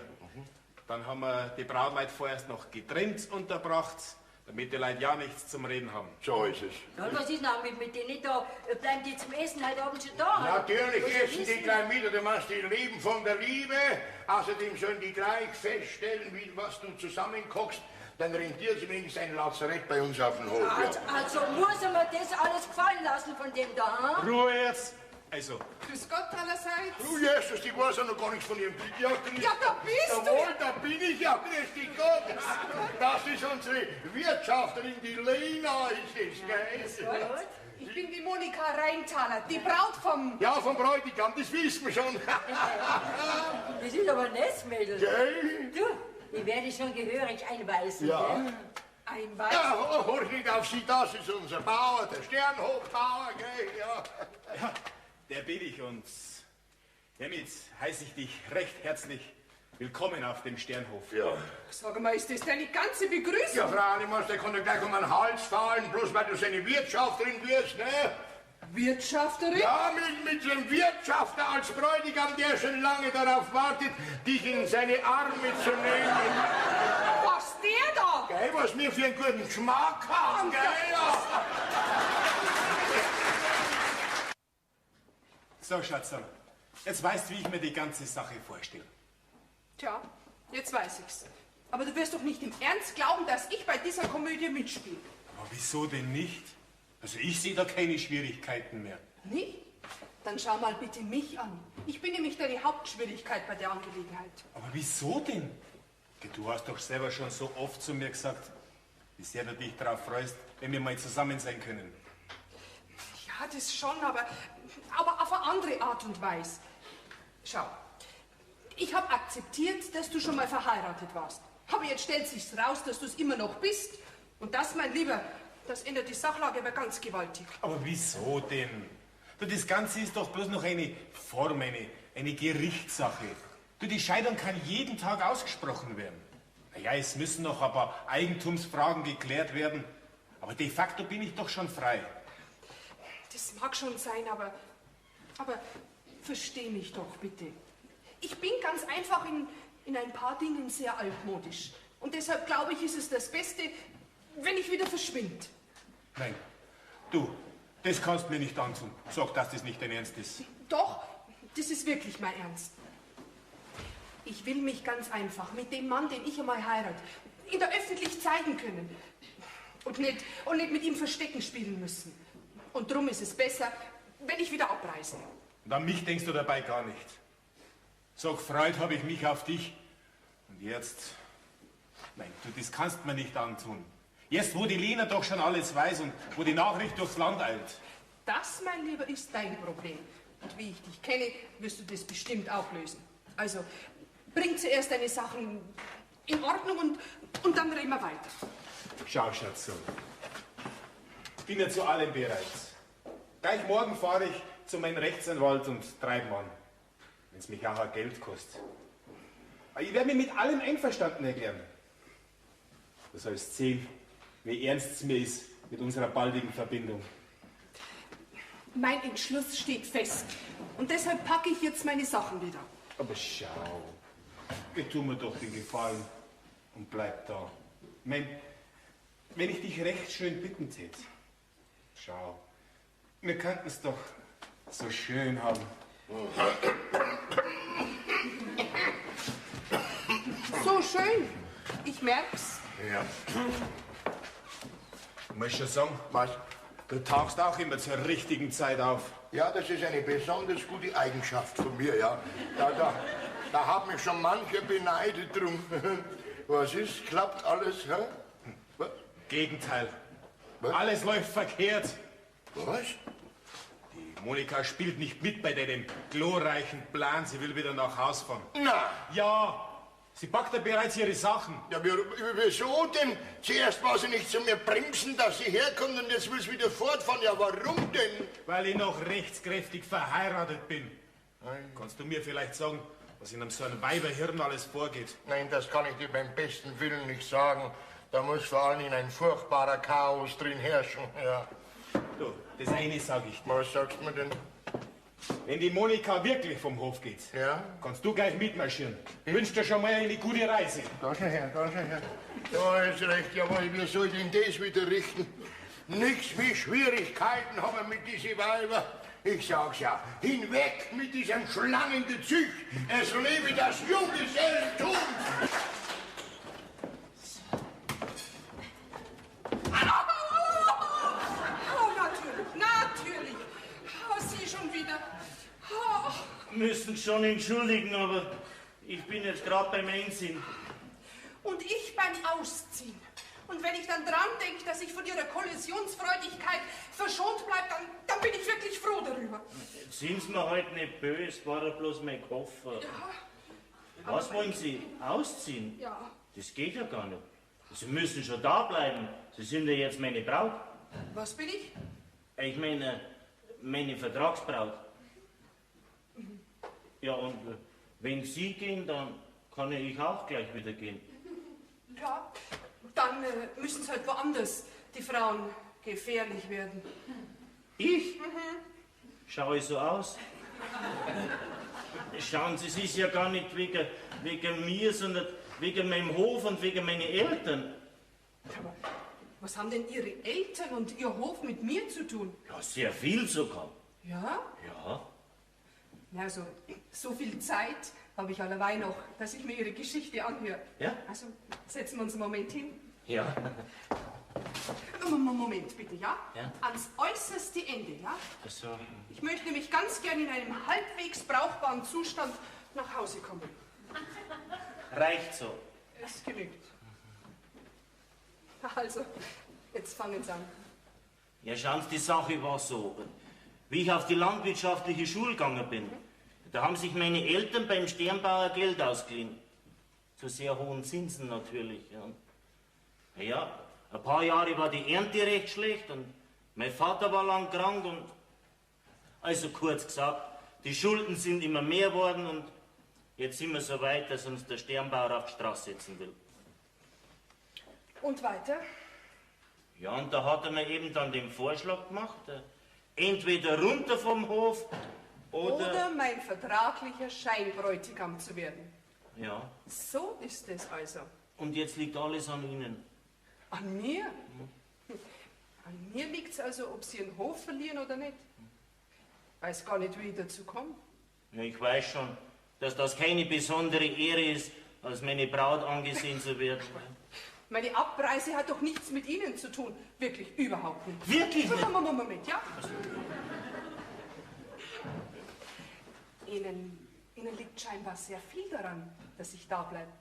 dann haben wir die Brautleute vorerst noch getrennt unterbracht, damit die Leute ja nichts zum Reden haben. So ist es. Ja, und was ist noch mit denen da? Bleiben die zum Essen heute Abend schon da? Natürlich Was essen ist die denn? gleich wieder, du machst die leben von der Liebe. Außerdem sollen die gleich feststellen, wie, was du zusammenkochst. Dann rentiert es wenigstens ein Lazarett bei uns auf dem Hof. Ja. Also muss er mir das alles gefallen lassen von dem da, hm? Ruhe jetzt! Also, Grüß Gott allerseits. Du, Jesus, ich weiß ja noch gar nichts von ihrem Krieg. Ja, Ja, da bist du. Jawohl, da bin ich ja. Grüß dich Gott. Das ist unsere Wirtschafterin, die Lena ist es, gell? Gut. Ich bin die Monika Rheintaler, die Braut vom... Ja, vom Bräutigam, das wissen wir schon. Das ist aber ein Netzmädel. Gell? Du, ich werde schon gehörig einweisen, Ja. gell? Ein Weiß. Ja, hör nicht auf sie, das ist unser Bauer, der Sternhofbauer, gell? Ja. ja, der bin ich und hiermit heiße ich dich recht herzlich willkommen auf dem Sternhof. Ja. Sag mal, ist das deine ganze Begrüßung? Ja, Frau Animals, der kann dir gleich um den Hals fallen, bloß weil du seine Wirtschafterin wirst, ne? Wirtschafterin? Ja, mit dem Wirtschafter als Bräutigam, der schon lange darauf wartet, dich in seine Arme zu nehmen. Was, der da? Gell, was wir für einen guten Geschmack haben, gell? Ja. So, Schatzerl, jetzt weißt du, wie ich mir die ganze Sache vorstelle. Tja, jetzt weiß ich's. Aber du wirst doch nicht im Ernst glauben, dass ich bei dieser Komödie mitspiele. Aber wieso denn nicht? Also ich sehe da keine Schwierigkeiten mehr. Nicht? Dann schau mal bitte mich an. Ich bin nämlich da die Hauptschwierigkeit bei der Angelegenheit. Aber wieso denn? Du hast doch selber schon so oft zu mir gesagt, wie sehr du dich darauf freust, wenn wir mal zusammen sein können. Ja, das schon, aber auf eine andere Art und Weise. Schau, ich habe akzeptiert, dass du schon mal verheiratet warst. Aber jetzt stellt sich's raus, dass du es immer noch bist. Und das, mein Lieber, das ändert die Sachlage aber ganz gewaltig. Aber wieso denn? Du, das Ganze ist doch bloß noch eine Form, eine Gerichtssache. Du, die Scheidung kann jeden Tag ausgesprochen werden. Naja, es müssen noch ein paar Eigentumsfragen geklärt werden. Aber de facto bin ich doch schon frei. Das mag schon sein, aber versteh mich doch bitte. Ich bin ganz einfach in ein paar Dingen sehr altmodisch. Und deshalb glaube ich, ist es das Beste, wenn ich wieder verschwinde. Nein, du, das kannst mir nicht antun. Sag, dass das nicht dein Ernst ist. Doch, das ist wirklich mein Ernst. Ich will mich ganz einfach mit dem Mann, den ich einmal heirate, in der Öffentlichkeit zeigen können. Und nicht mit ihm Verstecken spielen müssen. Und drum ist es besser, wenn ich wieder abreise. Und an mich denkst du dabei gar nicht. Sag, freut habe ich mich auf dich. Und jetzt... Nein, du, das kannst mir nicht antun. Jetzt, wo die Lena doch schon alles weiß und wo die Nachricht durchs Land eilt. Das, mein Lieber, ist dein Problem. Und wie ich dich kenne, wirst du das bestimmt auch lösen. Also, bring zuerst deine Sachen in Ordnung und dann reden wir weiter. Schau, Schatz, ich bin ja zu allem bereit. Gleich morgen fahre ich zu meinem Rechtsanwalt und treibe ihn an. Wenn es mich auch ein Geld kostet. Aber ich werde mich mit allem einverstanden erklären. Du sollst sehen, wie ernst es mir ist mit unserer baldigen Verbindung. Mein Entschluss steht fest. Und deshalb packe ich jetzt meine Sachen wieder. Aber schau, tu mir doch den Gefallen und bleib da. Wenn ich dich recht schön bitten tät. Schau, wir könnten es doch so schön haben. So schön. Ich merk's. Ja. Ich muss schon sagen, Was? du tauchst auch immer zur richtigen Zeit auf. Ja, das ist eine besonders gute Eigenschaft von mir, ja. Da hat mich schon mancher beneidet drum. Was ist? Klappt alles, hä? Was? Gegenteil. Was? Alles läuft verkehrt. Was? Die Monika spielt nicht mit bei deinem glorreichen Plan. Sie will wieder nach Haus fahren. Na, Ja, sie packt ja bereits ihre Sachen. ja, wieso denn? Zuerst war sie nicht zu mir bremsen, dass sie herkommt und jetzt will sie wieder fortfahren. Ja, warum denn? Weil ich noch rechtskräftig verheiratet bin. Nein. Kannst du mir vielleicht sagen, was in so einem Weiberhirn alles vorgeht? Nein, das kann ich dir beim besten Willen nicht sagen. Da muss vor allem ein furchtbarer Chaos drin herrschen. Ja. Du, das eine sage ich dir. Was sagst du mir denn? Wenn die Monika wirklich vom Hof geht, Ja? kannst du gleich mitmarschieren. Ich wünsche dir schon mal eine gute Reise. Da schon her, da schon her. Ja, ist recht, jawohl, wie soll denn das wieder richten? Nix wie Schwierigkeiten haben wir mit diesen Weiber. Ich sag's ja, hinweg mit diesen Schlangen Gezücht. Es lebe das Junggesellentum. Oh, natürlich. Oh, Sie schon wieder. Oh. Müssen schon entschuldigen, aber ich bin jetzt gerade beim Einsehen. Und ich beim Ausziehen. Und wenn ich dann dran denke, dass ich von Ihrer Kollisionsfreudigkeit verschont bleibe, dann bin ich wirklich froh darüber. Sind Sie mir heute nicht böse, war ja bloß mein Koffer. Was wollen Sie ausziehen? Ja. Das geht ja gar nicht. Sie müssen schon da bleiben. Sie sind ja jetzt meine Braut. Was bin ich? Ich meine, meine Vertragsbraut. Ja, und wenn Sie gehen, dann kann ja ich auch gleich wieder gehen. Ja, dann müssen es halt woanders die Frauen gefährlich werden. Ich? Schaue ich so aus? Schauen Sie, es ist ja gar nicht wegen mir, sondern wegen meinem Hof und wegen meinen Eltern. Aber was haben denn Ihre Eltern und Ihr Hof mit mir zu tun? Ja, sehr viel sogar. Ja? Ja. Also, so viel Zeit habe ich allerweil noch, dass ich mir Ihre Geschichte anhöre. Ja? Also, setzen wir uns einen Moment hin. Ja. Moment, bitte, ja? Ja. Ans äußerste Ende, ja? Also, Ich möchte nämlich ganz gern in einem halbwegs brauchbaren Zustand nach Hause kommen. reicht so. Es genügt. Also, jetzt fangen Sie an. Ja, schauen Sie, die Sache war so. Wie ich auf die landwirtschaftliche Schule gegangen bin, da haben sich meine Eltern beim Sternbauer Geld ausgeliehen. Zu sehr hohen Zinsen natürlich. Ja, ein paar Jahre war die Ernte recht schlecht und mein Vater war lang krank und... Also kurz gesagt, die Schulden sind immer mehr worden und Jetzt sind wir so weit, dass uns der Sternbauer auf die Straße setzen will. Und weiter? Ja, und da hat er mir eben dann den Vorschlag gemacht, entweder runter vom Hof Oder mein vertraglicher Scheinbräutigam zu werden. Ja. So ist es also. Und jetzt liegt alles an Ihnen. An mir? An mir liegt es also, ob Sie einen Hof verlieren oder nicht. Weiß gar nicht, wie ich dazu komme. Ja, ich weiß schon, dass das keine besondere Ehre ist, als meine Braut angesehen zu werden. Meine Abreise hat doch nichts mit Ihnen zu tun. Wirklich, überhaupt nicht. Wirklich nicht? Moment, ja? Ihnen liegt scheinbar sehr viel daran, dass ich da bleibe.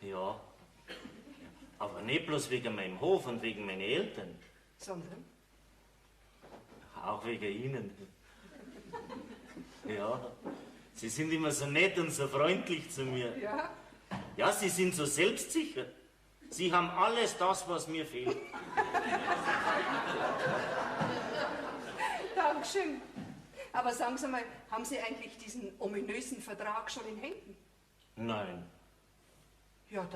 Ja, aber nicht bloß wegen meinem Hof und wegen meinen Eltern. Sondern? Auch wegen Ihnen. Ja, Sie sind immer so nett und so freundlich zu mir. Ja? Ja, Sie sind so selbstsicher. Sie haben alles das, was mir fehlt. Dankeschön. Aber sagen Sie mal, haben Sie eigentlich diesen ominösen Vertrag schon in Händen? Nein. Ja,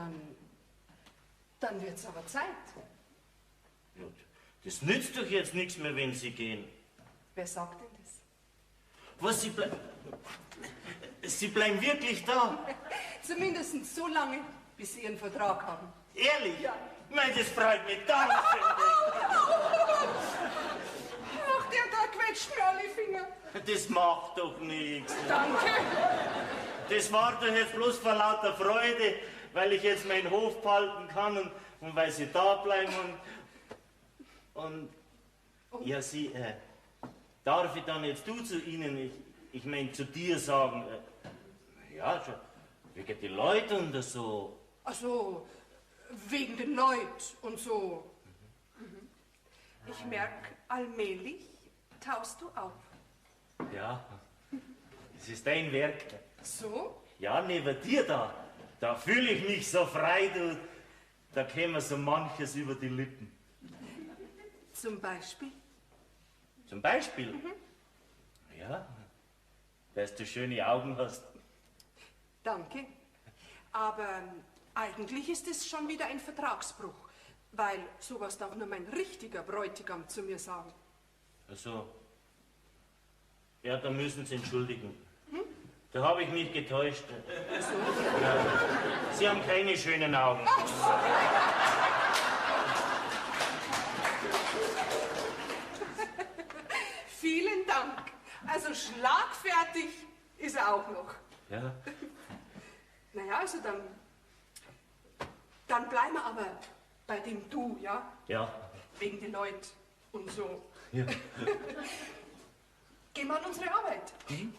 dann wird's aber Zeit. Ja, das nützt doch jetzt nichts mehr, wenn Sie gehen. Wer sagt denn das? Was, Sie bleiben wirklich da? Zumindest so lange, bis Sie Ihren Vertrag haben. Ehrlich? Ja. Nein, das freut mich. Danke. Ach, der da quetscht mir alle Finger. Das macht doch nichts. Danke. Das war doch jetzt bloß vor lauter Freude, weil ich jetzt meinen Hof behalten kann und weil Sie da bleiben und ja, Sie, darf ich dann jetzt du zu Ihnen, ich meine zu dir sagen, ja, schon, wegen die Leute und so. Also, wegen den Leuten und so. Ich merke, allmählich taust du auf. Ja, es ist dein Werk. So? Ja, neben dir da fühle ich mich so frei, du, da käme so manches über die Lippen. Zum Beispiel? Zum Beispiel? Ja, dass du schöne Augen hast. Danke. Aber eigentlich ist es schon wieder ein Vertragsbruch, weil sowas darf nur mein richtiger Bräutigam zu mir sagen. Also, ja, da müssen Sie entschuldigen. Da habe ich mich getäuscht. Ja, Sie haben keine schönen Augen. Vielen Dank. Also schlagfertig ist er auch noch. Ja. Naja, also dann bleiben wir aber bei dem Du, ja? Ja. Wegen den Leuten und so. Ja. Gehen wir an unsere Arbeit.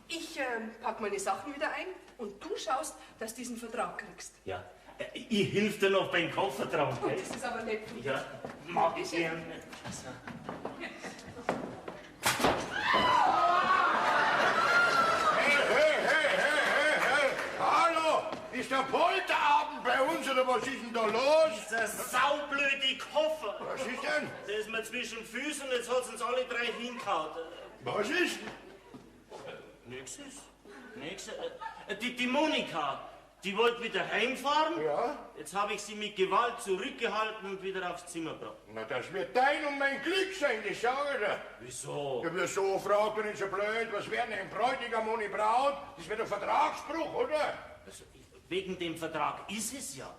Ich pack meine Sachen wieder ein und du schaust, dass du diesen Vertrag kriegst. Ja. Ich hilf dir noch beim Koffer tragen, Oh, gell? das ist aber nett. Ja, mag ich gern. Hey, hallo, ist der Polterabend bei uns oder was ist denn da los? Dieser saublöde Koffer. Was ist denn? Der ist mir zwischen Füßen und jetzt hat uns alle drei hingehauen. Was ist? Nix ist. Nix. Die Monika, die wollte wieder heimfahren. Ja? Jetzt habe ich sie mit Gewalt zurückgehalten und wieder aufs Zimmer gebracht. Na, das wird dein und mein Glück sein, das sage ich dir. Wieso? Ja, wieso, fragt du nicht so blöd, was wäre denn ein Bräutigam ohne Braut? Das wäre ein Vertragsbruch, oder? Also, wegen dem Vertrag ist es ja.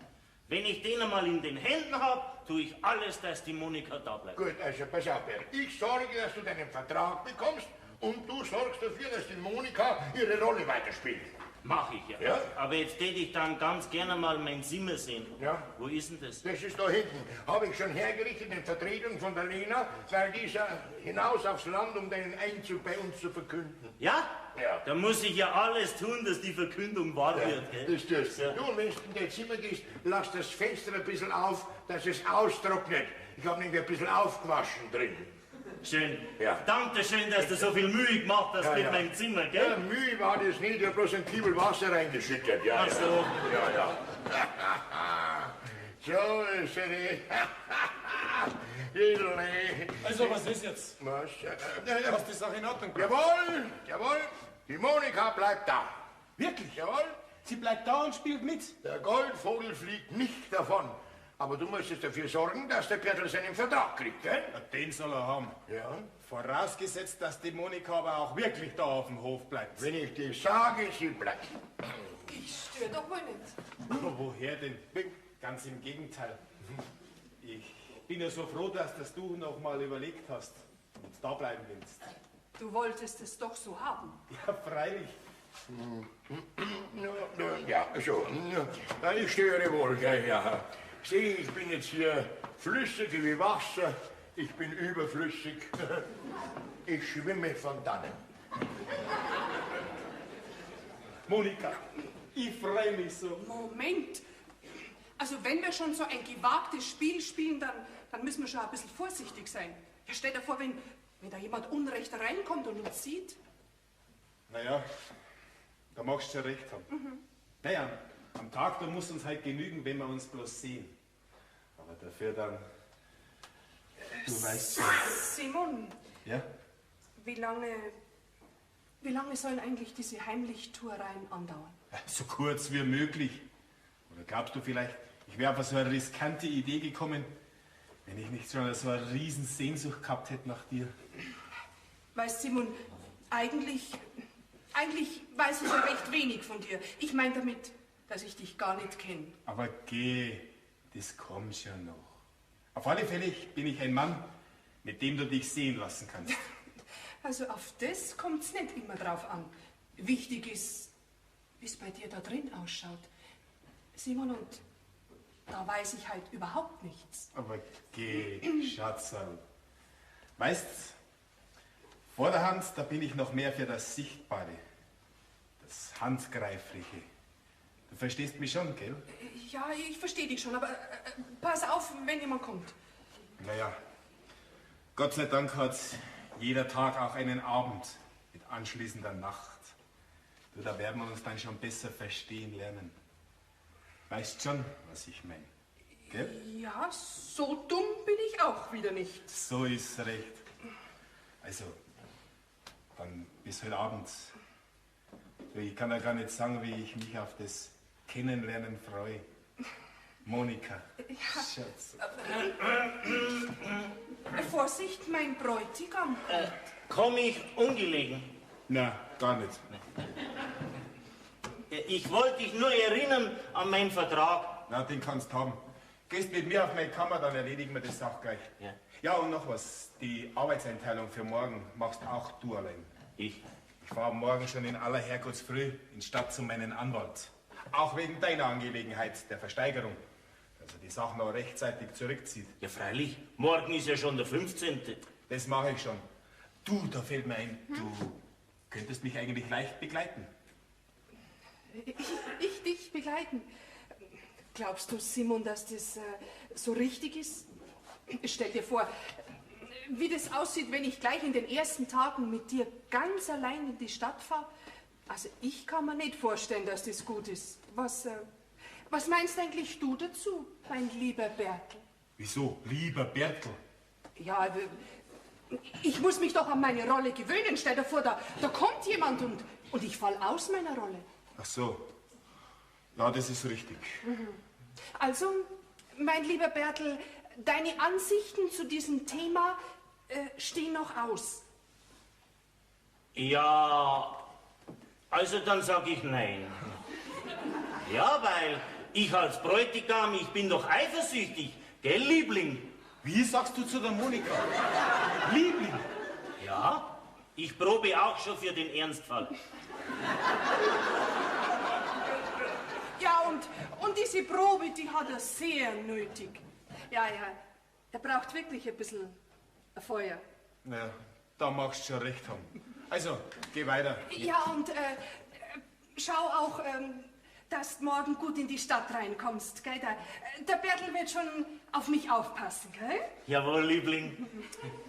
Wenn ich den einmal in den Händen habe, tue ich alles, dass die Monika da bleibt. Gut, also pass auf, Berg. Ich sorge, dass du deinen Vertrag bekommst und du sorgst dafür, dass die Monika ihre Rolle weiterspielt. Mach ich ja. Ja? Aber jetzt täte ich dann ganz gerne mal mein Zimmer sehen. Ja. Wo ist denn das? Das ist da hinten. Habe ich schon hergerichtet in Vertretung von der Lena, weil die ist ja hinaus aufs Land, um deinen Einzug bei uns zu verkünden. Ja? Ja. Da muss ich ja alles tun, dass die Verkündung wahr wird. Gell? Das tust du. Ja. Du, und wenn du in dein Zimmer gehst, lass das Fenster ein bisschen auf, dass es austrocknet. Ich habe nämlich ein bisschen aufgewaschen drin. Schön. Ja. Danke schön, dass du so viel Mühe gemacht hast Ja, mit ja. meinem Zimmer, Ja, gell? Mühe war das nicht, ich habe bloß ein Kiebel Wasser reingeschüttet. Ja, Ach so. Ja. So ist es. Also, was ist jetzt? Was? Hast die Sache in Ordnung gebracht? Jawohl. Die Monika bleibt da. Wirklich? Jawohl. Sie bleibt da und spielt mit. Der Goldvogel fliegt nicht davon. Aber du musst jetzt dafür sorgen, dass der Bertel seinen Vertrag kriegt, gell? Ja, den soll er haben. Ja. Vorausgesetzt, dass die Monika aber auch wirklich da auf dem Hof bleibt. Wenn ich dir sage, sie bleibt. Ich störe doch wohl nicht. Aber woher denn? Ganz im Gegenteil. Ich bin ja so froh, dass das du noch mal überlegt hast und da bleiben willst. Du wolltest es doch so haben. Ja, freilich. Ja, so. Ja, ich störe wohl, gell, ja. Sieh, ich bin jetzt hier flüssig wie Wasser. Ich bin überflüssig. Ich schwimme von dannen. Monika, ich freue mich so. Moment. Also wenn wir schon so ein gewagtes Spiel spielen, dann müssen wir schon ein bisschen vorsichtig sein. Ja, stell dir vor, wenn da jemand unrecht reinkommt und uns sieht. Naja, da magst du schon recht haben. Naja, am Tag, da muss uns halt genügen, wenn wir uns bloß sehen. Aber dafür dann, du weißt schon. Simon, Ja? wie lange sollen eigentlich diese Heimlichtuereien andauern? So kurz wie möglich. Oder glaubst du vielleicht, ich wäre auf so eine riskante Idee gekommen, wenn ich nicht schon so eine riesen Sehnsucht gehabt hätte nach dir? Weißt Simon, eigentlich weiß ich ja recht wenig von dir. Ich meine damit, dass ich dich gar nicht kenne. Aber geh, das kommt schon noch. Auf alle Fälle bin ich ein Mann, mit dem du dich sehen lassen kannst. Also auf das kommt es nicht immer drauf an. Wichtig ist, wie es bei dir da drin ausschaut. Simon, und da weiß ich halt überhaupt nichts. Aber geh, Schatzerl. Weißt, vorderhand, da bin ich noch mehr für das Sichtbare, das Handgreifliche. Du verstehst mich schon, gell? Ja, ich verstehe dich schon, aber pass auf, wenn jemand kommt. Naja, Gott sei Dank hat jeder Tag auch einen Abend mit anschließender Nacht. Du, da werden wir uns dann schon besser verstehen lernen. Weißt schon, was ich meine, gell? Ja, so dumm bin ich auch wieder nicht. So ist recht. Also, dann bis heute Abend. Ich kann ja gar nicht sagen, wie ich mich auf das Kennenlernen freue. Monika, Schatz. Vorsicht, mein Bräutigam. Komm ich ungelegen? Na, gar nicht. Ich wollte dich nur erinnern an meinen Vertrag. Na, den kannst haben. Gehst mit mir auf meine Kammer, dann erledigen wir das auch gleich. Ja. Ja, und noch was. Die Arbeitseinteilung für morgen machst auch du allein. Ich? Ich fahre morgen schon in aller Herrgottsfrüh in die Stadt zu meinem Anwalt. Auch wegen deiner Angelegenheit, der Versteigerung. Dass er die Sachen noch rechtzeitig zurückzieht. Ja, freilich. Morgen ist ja schon der 15. Das mache ich schon. Du, da fällt mir ein, du könntest mich eigentlich leicht begleiten. Ich dich begleiten. Glaubst du, Simon, dass das so richtig ist? Stell dir vor, wie das aussieht, wenn ich gleich in den ersten Tagen mit dir ganz allein in die Stadt fahre. Also ich kann mir nicht vorstellen, dass das gut ist. Was meinst eigentlich du dazu, mein lieber Bertel? Wieso, lieber Bertel? Ja, ich muss mich doch an meine Rolle gewöhnen. Stell dir vor, da kommt jemand und ich fall aus meiner Rolle. Ach so. Ja, das ist richtig. Also, mein lieber Bertel, deine Ansichten zu diesem Thema stehen noch aus. Ja, also dann sag ich nein. Ja, weil ich als Bräutigam, ich bin doch eifersüchtig, gell, Liebling? Wie sagst du zu der Monika? Liebling? Ja, ich probe auch schon für den Ernstfall. Ja, und diese Probe, die hat er sehr nötig. Ja, er braucht wirklich ein bisschen Feuer. Ja, da magst du schon recht haben. Also, geh weiter. Ja, und schau auch, dass du morgen gut in die Stadt reinkommst, gell? Der Bertel wird schon auf mich aufpassen, gell? Jawohl, Liebling.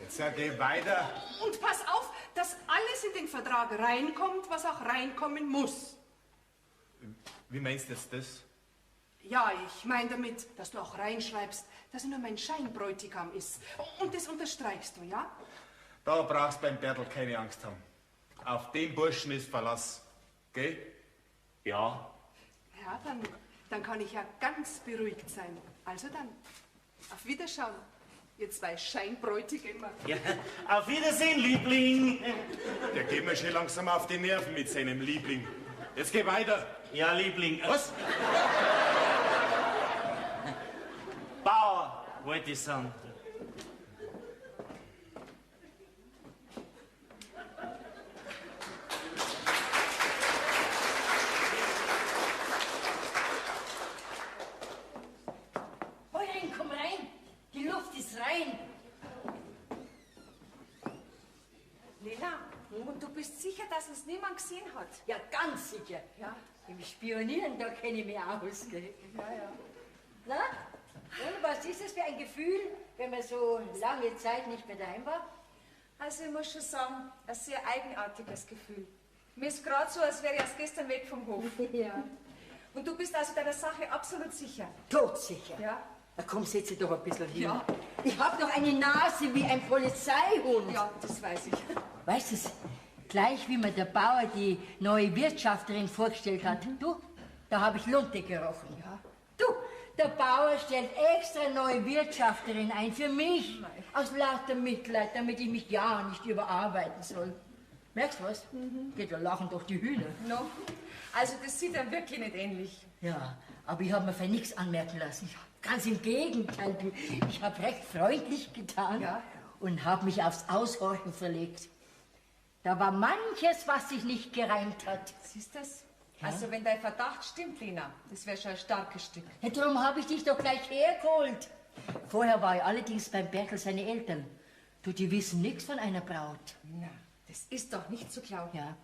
Jetzt geh weiter. Und pass auf, dass alles in den Vertrag reinkommt, was auch reinkommen muss. Wie meinst du jetzt das? Ja, ich meine damit, dass du auch reinschreibst, dass er nur mein Scheinbräutigam ist. Und das unterstreichst du, ja? Da brauchst beim Bertel keine Angst haben. Auf den Burschen ist Verlass. Gell? Ja. Ja, dann kann ich ja ganz beruhigt sein. Also dann, auf Wiederschauen, ihr zwei Scheinbräutigämmer. Ja, auf Wiedersehen, Liebling. Der geht mir schon langsam auf die Nerven mit seinem Liebling. Jetzt geh weiter. Ja, Liebling. Was? Bauer, wollte ich sagen. Bäuerin, komm rein. Die Luft ist rein. Lena, und du bist sicher, dass uns niemand gesehen hat? Ja, ganz sicher. Ja. Im Spionieren, da kenne ich mich aus. Gell? Ja. Na? Und was ist es für ein Gefühl, wenn man so lange Zeit nicht mehr daheim war? Also ich muss schon sagen, ein sehr eigenartiges Gefühl. Mir ist gerade so, als wäre ich erst gestern weg vom Hof. Ja. Und du bist also deiner Sache absolut sicher. Todsicher. Ja? Na komm, setz dich doch ein bisschen hin. Ja. Ich hab doch eine Nase wie ein Polizeihund. Ja, das weiß ich. Weißt du, gleich wie mir der Bauer die neue Wirtschafterin vorgestellt hat, du, da habe ich Lunte gerochen. Ja. Du, der Bauer stellt extra neue Wirtschafterin ein für mich. Aus lauter Mitleid, damit ich mich ja nicht überarbeiten soll. Merkst du was? Geht ja lachen doch die Hühner. No. Also das sieht dann wirklich nicht ähnlich. Ja, aber ich habe mir für nichts anmerken lassen. Ganz im Gegenteil, du, ich habe recht freundlich getan Ja. und habe mich aufs Aushorchen verlegt. Da war manches, was sich nicht gereimt hat. Siehst du das? Also wenn dein Verdacht stimmt, Lena, das wäre schon ein starkes Stück. Ja, darum habe ich dich doch gleich hergeholt. Vorher war ich allerdings beim Bertel seine Eltern. Du, die wissen nichts von einer Braut. Na, das ist doch nicht zu glauben. Ja.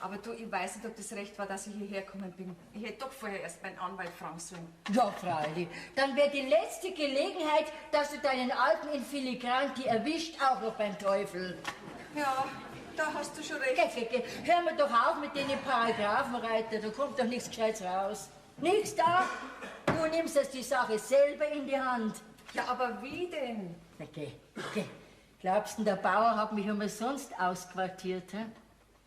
Aber du, ich weiß nicht, ob das recht war, dass ich hierher gekommen bin. Ich hätte doch vorher erst meinen Anwalt fragen sollen. Ja, Freilich. Dann wäre die letzte Gelegenheit, dass du deinen Alten in Filigranti erwischt, auch noch beim Teufel. Ja, da hast du schon recht. Geh. Hör mir doch auf mit den Paragraphenreiter, da kommt doch nichts Gescheites raus. Nichts da. Du nimmst jetzt die Sache selber in die Hand. Ja, aber wie denn? Na, geh. Glaubst du, der Bauer hat mich umsonst ausquartiert, hä?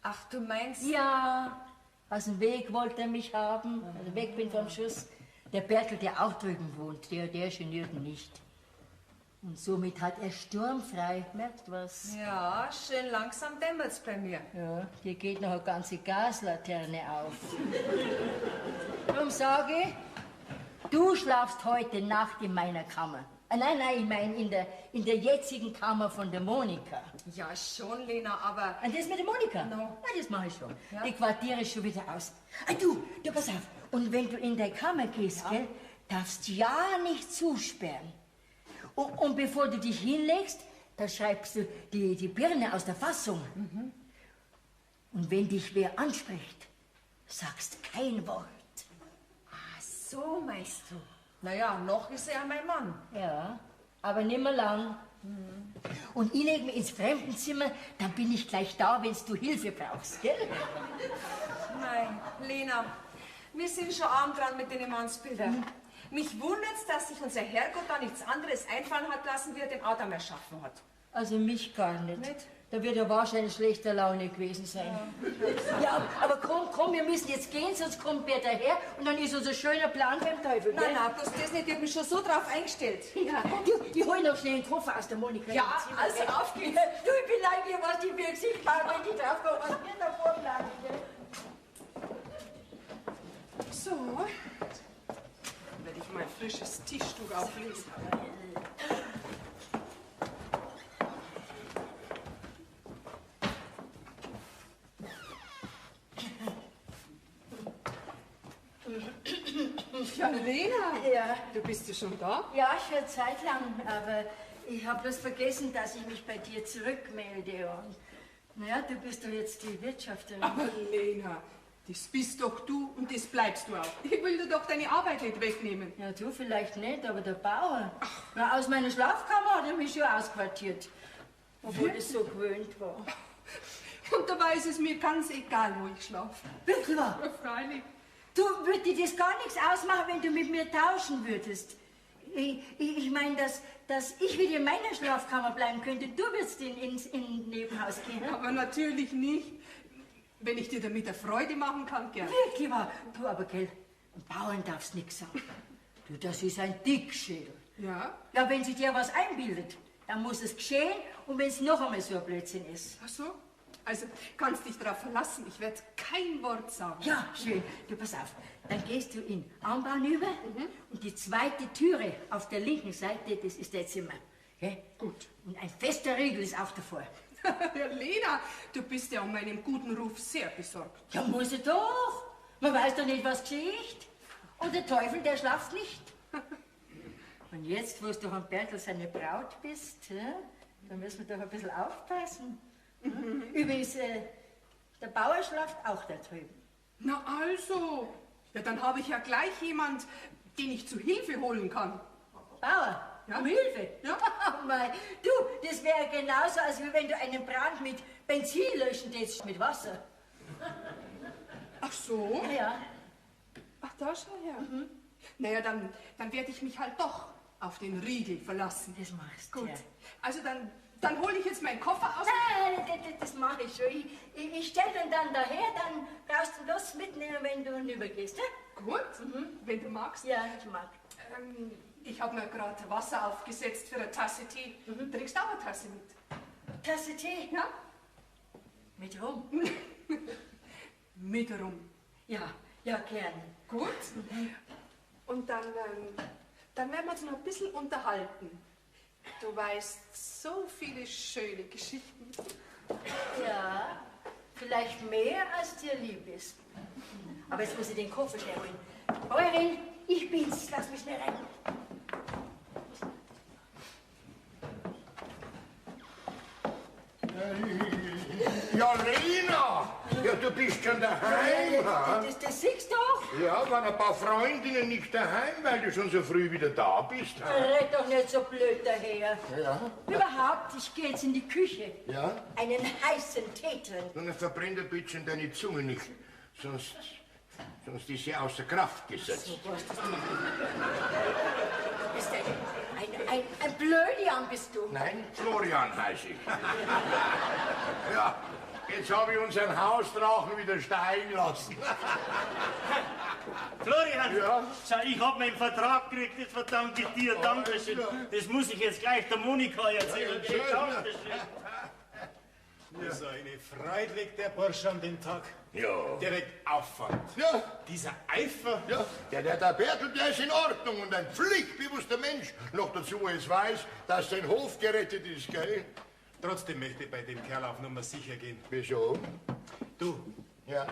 Ach, du meinst... Ja, aus dem Weg wollte er mich haben, also weg bin vom Schuss. Der Bertel, der auch drüben wohnt, der geniert ihn nicht. Und somit hat er sturmfrei, merkst du was? Ja, schön langsam dämmert's bei mir. Ja, dir geht noch eine ganze Gaslaterne auf. Darum sage ich, du schlafst heute Nacht in meiner Kammer. Nein, ich meine in der jetzigen Kammer von der Monika. Ja, schon, Lena, aber... Und das mit der Monika? No. Na, das mache ich schon. Ja. Die quartiere ich schon wieder aus. Du, pass auf. Und wenn du in deine Kammer gehst, gell, darfst du ja nicht zusperren. Und bevor du dich hinlegst, dann schreibst du die Birne aus der Fassung. Und wenn dich wer anspricht, sagst kein Wort. Ach, so meinst du? Naja, noch ist er ja mein Mann. Ja, aber nimmer lang. Und ich leg mich ins Fremdenzimmer, dann bin ich gleich da, wenn du Hilfe brauchst, gell? Nein, Lena, wir sind schon arm dran mit den Mannsbildern. Mich wundert's, dass sich unser Herrgott da nichts anderes einfallen hat lassen, wie er den Adam erschaffen hat. Also mich gar nicht. Nicht? Da wird er wahrscheinlich schlechter Laune gewesen sein. Ja, aber komm, wir müssen jetzt gehen, sonst kommt wer daher und dann ist unser schöner Plan beim Teufel. Nein, gell? nein, bloß das nicht, ich hab mich schon so drauf eingestellt. Ja, ich hol noch schnell den Koffer aus der Monika. Ja, ins Zimmer, also gell? auf geht's. Du, ich bin lange hier, was die mir Gesicht haben, wenn die draufkommen, was wir da vorplanen, gell? So, werde ich mein frisches Tischtuch auflesen. Ja, Lena, Ja. du bist ja schon da? Ja, schon Zeit lang, aber ich habe bloß vergessen, dass ich mich bei dir zurückmelde. Und naja, du bist doch jetzt die Wirtschafterin. Aber Lena, das bist doch du und das bleibst du auch. Ich will dir doch deine Arbeit nicht wegnehmen. Ja, du vielleicht nicht, aber der Bauer. Na, aus meiner Schlafkammer hat er mich schon ausquartiert. Obwohl das so gewöhnt war. Und dabei ist es mir ganz egal, wo ich schlafe. Wirklich wahr? Ja, freilich. Du, würde dir das gar nichts ausmachen, wenn du mit mir tauschen würdest. Ich meine, dass ich wieder in meiner Schlafkammer bleiben könnte. Du würdest ins Nebenhaus gehen. Ne? Aber natürlich nicht. Wenn ich dir damit eine Freude machen kann, gern. Wirklich wahr. Du aber, gell, dem Bauern darfst nix sagen. Du, das ist ein Dickschädel. Ja? Ja, wenn sie dir was einbildet, dann muss es geschehen und wenn es noch einmal so ein Blödsinn ist. Ach so? Also, kannst dich darauf verlassen. Ich werde kein Wort sagen. Ja, schön. Du, pass auf. Dann gehst du in Anbahn über und die zweite Türe auf der linken Seite, das ist dein Zimmer. Gell? Gut. Und ein fester Riegel ist auch davor. Ja, Lena, du bist ja um meinen guten Ruf sehr besorgt. Ja, muss er doch. Man weiß doch nicht, was geschieht. Und der Teufel, der schlaft nicht. Und jetzt, wo du am Bertel seine Braut bist, ja, da müssen wir doch ein bisschen aufpassen. Übrigens, der Bauer schlaft auch da drüben. Na also, ja, dann habe ich ja gleich jemand, den ich zu Hilfe holen kann. Bauer, Ja? um Hilfe? Ja. Mei, du, das wäre genauso, als wenn du einen Brand mit Benzin löschen tätst, mit Wasser. Ach so? Ja. Ach, da schau her. Naja, dann werde ich mich halt doch auf den Riegel verlassen. Das machst Gut. Ja. Also dann hole ich jetzt meinen Koffer aus. Das mache ich schon. Ich stelle den dann daher, dann brauchst du das mitnehmen, wenn du hinübergehst. Ja? Gut, wenn du magst. Ja, ich mag. Ich habe mir gerade Wasser aufgesetzt für eine Tasse Tee. Trinkst du auch eine Tasse mit? Tasse Tee? Ja? Mit Rum? Mit rum. Ja, ja, gern. Gut. Und dann werden wir uns noch ein bisschen unterhalten. Du weißt so viele schöne Geschichten. Ja, vielleicht mehr, als dir lieb ist. Aber jetzt muss ich den Koffer schnell holen. Bäuerin, ich bin's. Lass mich schnell rein. Ja, Lena! Ja, du bist schon daheim, ha? Das siehst du doch. Ja, waren ein paar Freundinnen nicht daheim, weil du schon so früh wieder da bist, ha? Red doch nicht so blöd daher. Ja. Überhaupt, ich gehe jetzt in die Küche. Ja? Einen heißen Tee trinken. Dann verbrennt ein bisschen deine Zunge nicht, sonst ist sie außer Kraft gesetzt. So, was das bist ein Blödian bist du. Nein, Florian heiße ich. Ja, jetzt habe ich unseren Hausdrachen wieder steigen lassen. Florian, Ja? schau, ich hab meinen Vertrag gekriegt, das verdanke ich dir, Dankeschön. ja. Das muss ich jetzt gleich der Monika erzählen. Ja, schön. Dankeschön. Also eine Freude legt der Bursch an den Tag. Ja. Direkt auffallend. Ja, Dieser Eifer. ja. Der Bertel, der ist in Ordnung und ein pflichtbewusster Mensch. Noch dazu, wo es weiß, dass sein Hof gerettet ist, gell? Trotzdem möchte ich bei dem Kerl auf Nummer sicher gehen. Wieso? Du, Ja.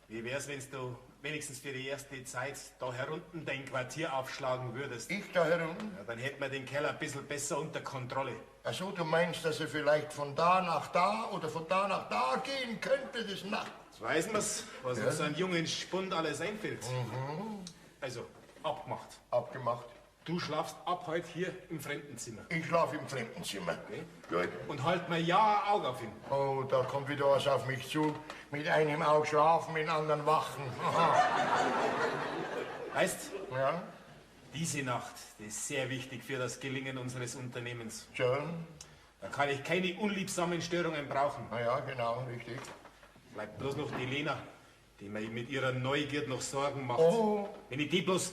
wie wär's, wenn du wenigstens für die erste Zeit da herunten dein Quartier aufschlagen würdest? Ich da herum? Ja, dann hätten wir den Keller ein bisschen besser unter Kontrolle. Also du meinst, dass er vielleicht von da nach da oder von da nach da gehen könnte des Nachts? Jetzt weiß man's, was uns so einem jungen Spund alles einfällt. Also, abgemacht. Abgemacht. Du schlafst ab heute hier im Fremdenzimmer. Ich schlafe im Fremdenzimmer. Gut. Und halt mal ja ein Auge auf ihn. Oh, da kommt wieder was auf mich zu. Mit einem Auge schlafen, mit dem anderen wachen. Aha. Weißt, Ja, diese Nacht, die ist sehr wichtig für das Gelingen unseres Unternehmens. schön. Da kann ich keine unliebsamen Störungen brauchen. Na ja, genau, richtig. Bleibt bloß noch die Lena, die mir mit ihrer Neugier noch Sorgen macht. Oh. Wenn ich die bloß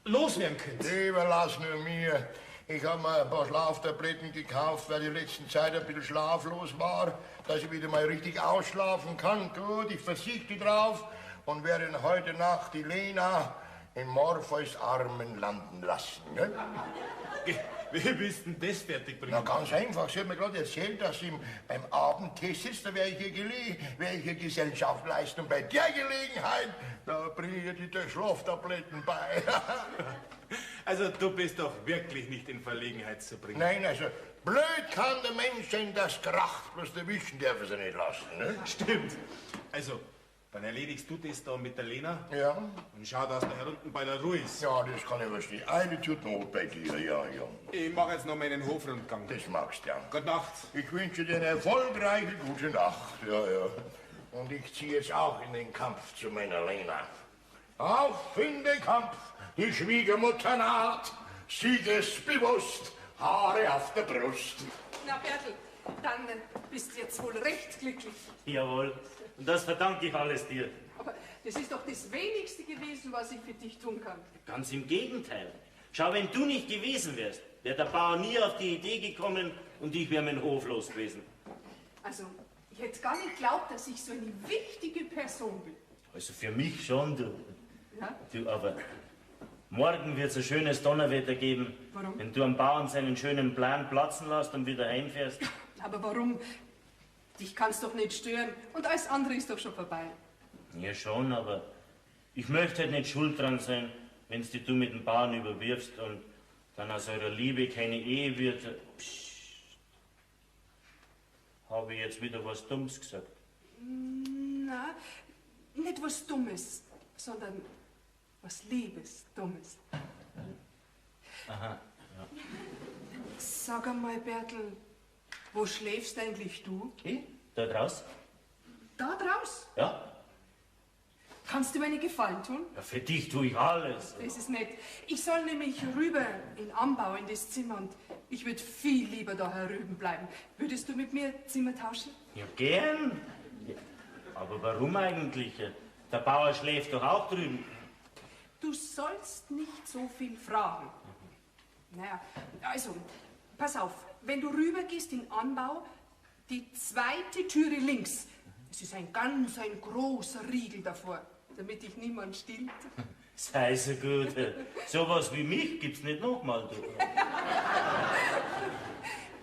loswerden könnte. Überlass nur mir. Ich habe mir ein paar Schlaftabletten gekauft, weil ich in letzter Zeit ein bisschen schlaflos war, dass ich wieder mal richtig ausschlafen kann. Gut, ich verzichte drauf und werde heute Nacht die Lena in Morpheus Armen landen lassen. Ne? Wie bist denn das fertig Na, bringen? ganz einfach. Sie hat mir gerade erzählt, dass sie beim Abendtee sitzt. Da werde ich ihr Gesellschaft leisten. Und bei der Gelegenheit, da bringe ich dir die Schlaftabletten bei. Also du bist doch wirklich nicht in Verlegenheit zu bringen. Nein, also, blöd kann der Mensch sein, das kracht. Bloß erwischen dürfen sie nicht lassen. Ne? Stimmt. Also, dann erledigst du das da mit der Lena Ja. und schau, dass der herunten bei der Ruhe ist. Ja, das kann ich verstehen. Eine tut Not bei dir, ja, ja. Ich mache jetzt noch meinen Hofrundgang. Das magst du ja. Gute Nacht. Ich wünsche dir eine erfolgreiche gute Nacht. Ja, ja. Und ich ziehe jetzt auch in den Kampf zu meiner Lena. Auf in den Kampf, die Schwiegermutter naht, siegesbewusst, Haare auf der Brust. Na, Bertel, dann bist du jetzt wohl recht glücklich. Jawohl. Und das verdanke ich alles dir. Aber das ist doch das Wenigste gewesen, was ich für dich tun kann. Ganz im Gegenteil. Schau, wenn du nicht gewesen wärst, wäre der Bauer nie auf die Idee gekommen und ich wäre mein Hof los gewesen. Also, ich hätte gar nicht geglaubt, dass ich so eine wichtige Person bin. Also für mich schon, du. Ja? Du, aber morgen wird es ein schönes Donnerwetter geben. Warum? Wenn du am Bauern seinen schönen Plan platzen lässt und wieder heimfährst. Aber warum? Dich kannst doch nicht stören und alles andere ist doch schon vorbei. Ja schon, aber ich möchte halt nicht schuld dran sein, wenn du mit dem Bauern überwirfst und dann aus eurer Liebe keine Ehe wird. Psst. Habe ich jetzt wieder was Dummes gesagt? Na, nicht was Dummes, sondern was Liebes, Dummes. Aha, ja. Sag einmal, Bertel, wo schläfst eigentlich du? Ich? Da draußen? Da draus? Ja? Kannst du mir einen Gefallen tun? Ja, für dich tue ich alles. Das ist nett. Ich soll nämlich rüber in Anbau in das Zimmer und ich würde viel lieber da herüben bleiben. Würdest du mit mir Zimmer tauschen? Ja, gern. Ja. Aber warum eigentlich? Der Bauer schläft doch auch drüben. Du sollst nicht so viel fragen. Naja, also, pass auf. Wenn du rüber gehst in Anbau, die zweite Türe links. Es ist ein großer Riegel davor, damit dich niemand stiehlt. Sei so gut. Sowas wie mich gibt's nicht nochmal, du.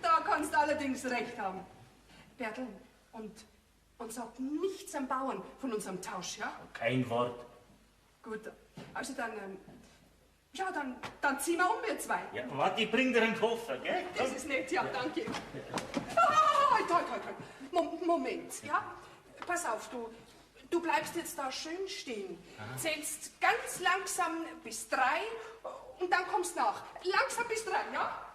Da kannst allerdings recht haben. Bertel, und sag nichts am Bauern von unserem Tausch, ja? Kein Wort. Gut, also dann, dann ziehen wir um, wir zwei. Ja, warte, ich bring dir einen Koffer, gell? Das ist nett, ja, danke. Halt. Moment, ja? Pass auf, du bleibst jetzt da schön stehen. Zählst ganz langsam bis 3 und dann kommst nach. Langsam bis 3, ja?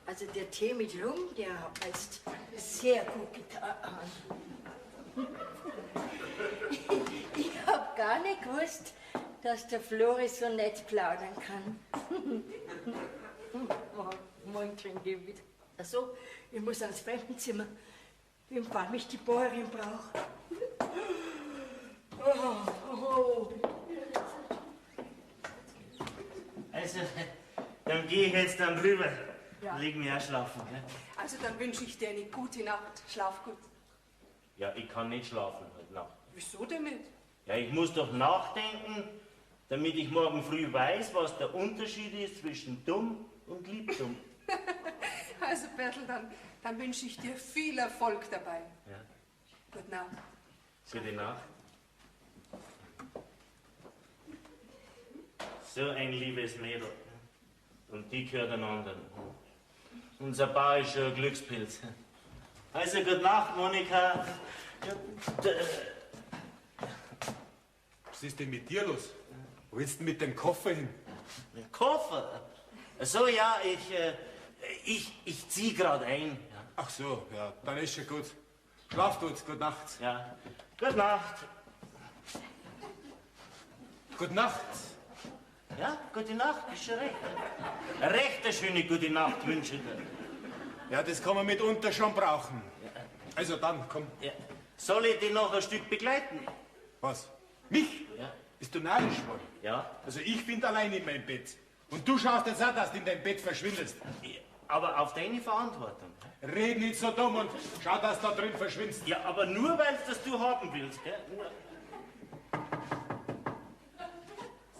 Also der Tee mit Rum, der hat mir jetzt sehr gut getan. Ich hab gar nicht gewusst, dass der Flori so nett plaudern kann. Morgen trinke ich wieder. Ach so, ich muss ans Fremdenzimmer, im Fall mich die Bäuerin braucht. Also, dann gehe ich jetzt dann rüber. Ja. Leg mich auch schlafen, gell? Also dann wünsche ich dir eine gute Nacht. Schlaf gut. Ja, ich kann nicht schlafen heute Nacht. Wieso denn nicht? Ja, ich muss doch nachdenken, damit ich morgen früh weiß, was der Unterschied ist zwischen dumm und liebdumm. Also Bertel, dann wünsche ich dir viel Erfolg dabei. Ja. Gute Nacht. Gute Nacht. So ein liebes Mädel. Und die gehört den anderen. Unser Bauer ist schon ein Glückspilz. Also, gute Nacht, Monika. Was ist denn mit dir los? Wo willst du mit dem Koffer hin? Ein Koffer? So, ja, ich zieh gerade ein. Ja. Ach so, ja, dann ist schon gut. Schlaf gut, gute Nacht. Ja, gute Nacht. Gute Nacht. Ja, gute Nacht, ist schon recht. Eine recht schöne gute Nacht wünsche ich dir. Ja, das kann man mitunter schon brauchen. Also dann, komm. Ja. Soll ich dich noch ein Stück begleiten? Was? Mich? Ja. Bist du narrisch geworden? Ja. Also ich bin allein in meinem Bett. Und du schaust jetzt auch, dass du in deinem Bett verschwindest. Aber auf deine Verantwortung. Red nicht so dumm und schau, dass du da drin verschwindest. Ja, aber nur weil das du haben willst, gell?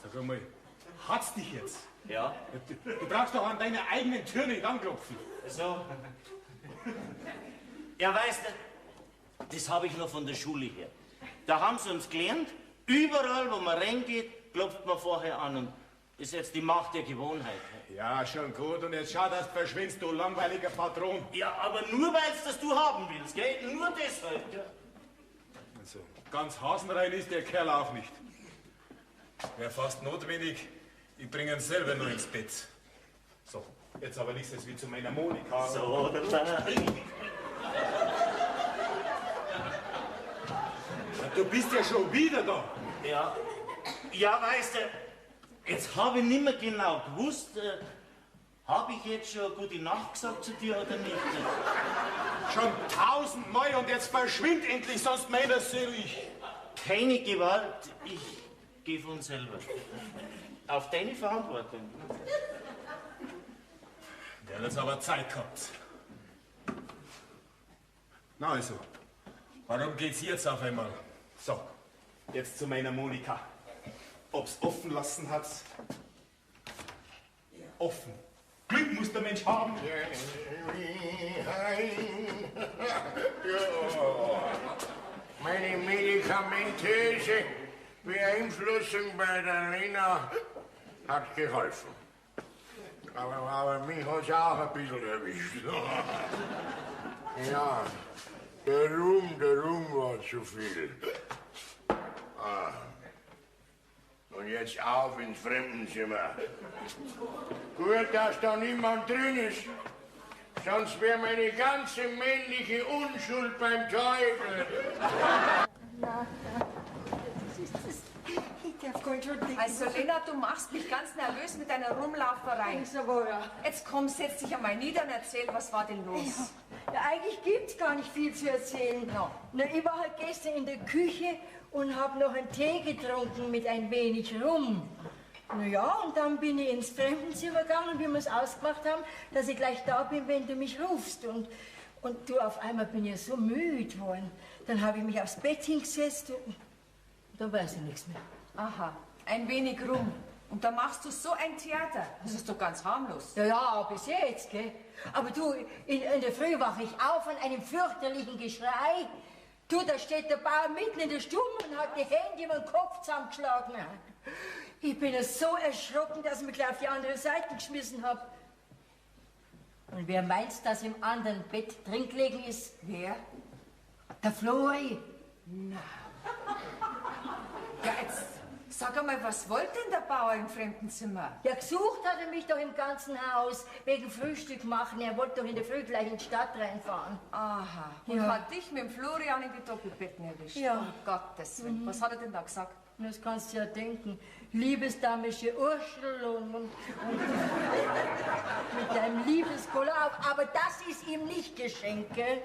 Sag einmal, hat's dich jetzt? Ja. Du brauchst doch an deiner eigenen Tür nicht anklopfen. So. Ja, weißt du, das habe ich noch von der Schule her. Da haben sie uns gelernt, überall, wo man reingeht, klopft man vorher an. Und das ist jetzt die Macht der Gewohnheit. Ja, schon gut. Und jetzt schau, dass du verschwindest, du langweiliger Patron. Ja, aber nur weil das du haben willst, gell? Nur deshalb. Ja. Also, ganz hasenrein ist der Kerl auch nicht. Wäre fast notwendig, ich bringe ihn selber nur ins Bett. So, jetzt aber nächstes wie zu meiner Monika. So, oder? Du bist ja schon wieder da. Ja, weißt du, jetzt habe ich nicht mehr genau gewusst, habe ich jetzt schon gute Nacht gesagt zu dir oder nicht? Schon 1000-mal und jetzt verschwind endlich, sonst meiner sehe ich. Keine Gewalt, ich gehe von selber. Auf deine Verantwortung. Der hat jetzt aber Zeit gehabt. Na also, warum geht's jetzt auf einmal? So, jetzt zu meiner Monika. Ob's offen lassen hat? Offen. Glück muss der Mensch haben. Meine medikamentöse Beeinflussung bei der Lena hat geholfen. Aber mich hat's auch ein bisschen erwischt. Ja, der Ruhm war zu viel. Und jetzt auf ins Fremdenzimmer. Gut, dass da niemand drin ist. Sonst wäre meine ganze männliche Unschuld beim Teufel. Na, das ist das. Ich darf Gott schon denken. Also, Lena, du machst mich ganz nervös mit deiner Rumlauferei. Ist aber ja. Jetzt komm, setz dich einmal nieder und erzähl, was war denn los? Ja, eigentlich gibt's gar nicht viel zu erzählen. No. Na, ich war halt gestern in der Küche und habe noch einen Tee getrunken mit ein wenig Rum. Na ja, und dann bin ich ins Fremdenzimmer gegangen, wie wir es ausgemacht haben, dass ich gleich da bin, wenn du mich rufst. Und du, auf einmal bin ich so müde geworden. Dann habe ich mich aufs Bett hingesetzt und dann weiß ich nichts mehr. Aha, ein wenig Rum. Und da machst du so ein Theater. Das ist doch ganz harmlos. Ja, bis jetzt, gell? Aber du, in der Früh wache ich auf von einem fürchterlichen Geschrei. Du, da steht der Bauer mitten in der Stube und hat die Hände über den Kopf zusammengeschlagen. Ich bin so erschrocken, dass ich mich gleich auf die andere Seite geschmissen habe. Und wer meinst, dass im anderen Bett drin gelegen ist? Wer? Der Flori. Ja, jetzt sag einmal, was wollte denn der Bauer im Fremdenzimmer? Ja, gesucht hat er mich doch im ganzen Haus, wegen Frühstück machen. Er wollte doch in der Früh gleich in die Stadt reinfahren. Aha, und Ja. hat dich mit dem Florian in die Doppelbetten erwischt? Ja. Um Gottes Willen. Was hat er denn da gesagt? Das kannst du ja denken. Liebesdamische Urschel und mit deinem Liebeskollab. Aber das ist ihm nicht geschenkt, gell?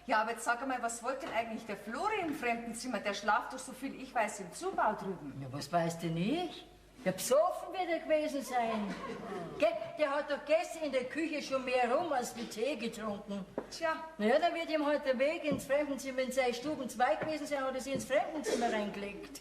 Ja, aber jetzt sag einmal, was wollte denn eigentlich der Flori im Fremdenzimmer? Der schlaft doch, so viel ich weiß, im Zubau drüben. Ja, was weißt du nicht? Ja, besoffen wird er gewesen sein. Gell? Der hat doch gestern in der Küche schon mehr Rum als mit Tee getrunken. Tja, Na ja, dann wird ihm heute der Weg ins Fremdenzimmer in seine Stuben 2 gewesen sein, hat er sie ins Fremdenzimmer reingelegt.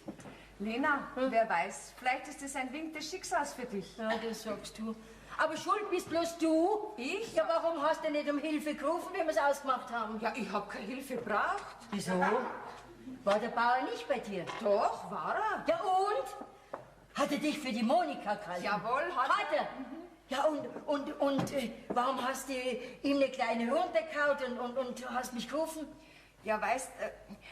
Lena, wer weiß, vielleicht ist das ein Wink des Schicksals für dich. Ja, das sagst du. Aber schuld bist bloß du. Ich? Ja, warum hast du nicht um Hilfe gerufen, wie wir es ausgemacht haben? Ja, ich hab keine Hilfe gebraucht. Wieso? War der Bauer nicht bei dir? Doch, war er. Ja, und? Hat er dich für die Monika gehalten? Jawohl, hat er. Ja, und warum hast du ihm eine kleine runtergehauen und hast mich gerufen? Ja, weißt,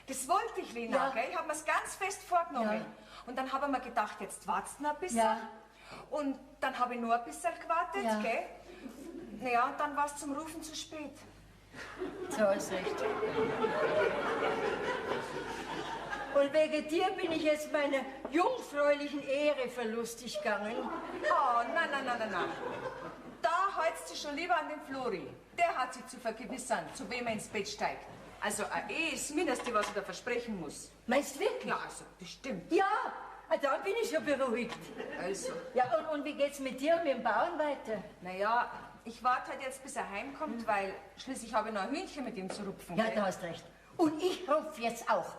das wollte ich, Lena, Ja. gell? Ich hab mir's ganz fest vorgenommen. Ja. Und dann habe ich mir gedacht, jetzt wartest du noch ein bisschen. Ja. Und dann habe ich nur ein bisschen gewartet, Ja. gell? Naja, und dann war es zum Rufen zu spät. So ist recht. Und wegen dir bin ich jetzt meiner jungfräulichen Ehre verlustig gegangen. Oh, nein. Da hältst du schon lieber an den Flori. Der hat sich zu vergewissern, zu wem er ins Bett steigt. Also, eine Ehe ist das Mindeste, was ich da versprechen muss. Meinst du wirklich? Ja, also, bestimmt. Ja, dann bin ich schon beruhigt. Also, Ja, und wie geht's mit dir und mit dem Bauern weiter? naja, ich warte halt jetzt, bis er heimkommt, weil schließlich habe ich noch ein Hühnchen mit ihm zu rupfen. Ja, gell? du hast recht. Und ich rufe jetzt auch.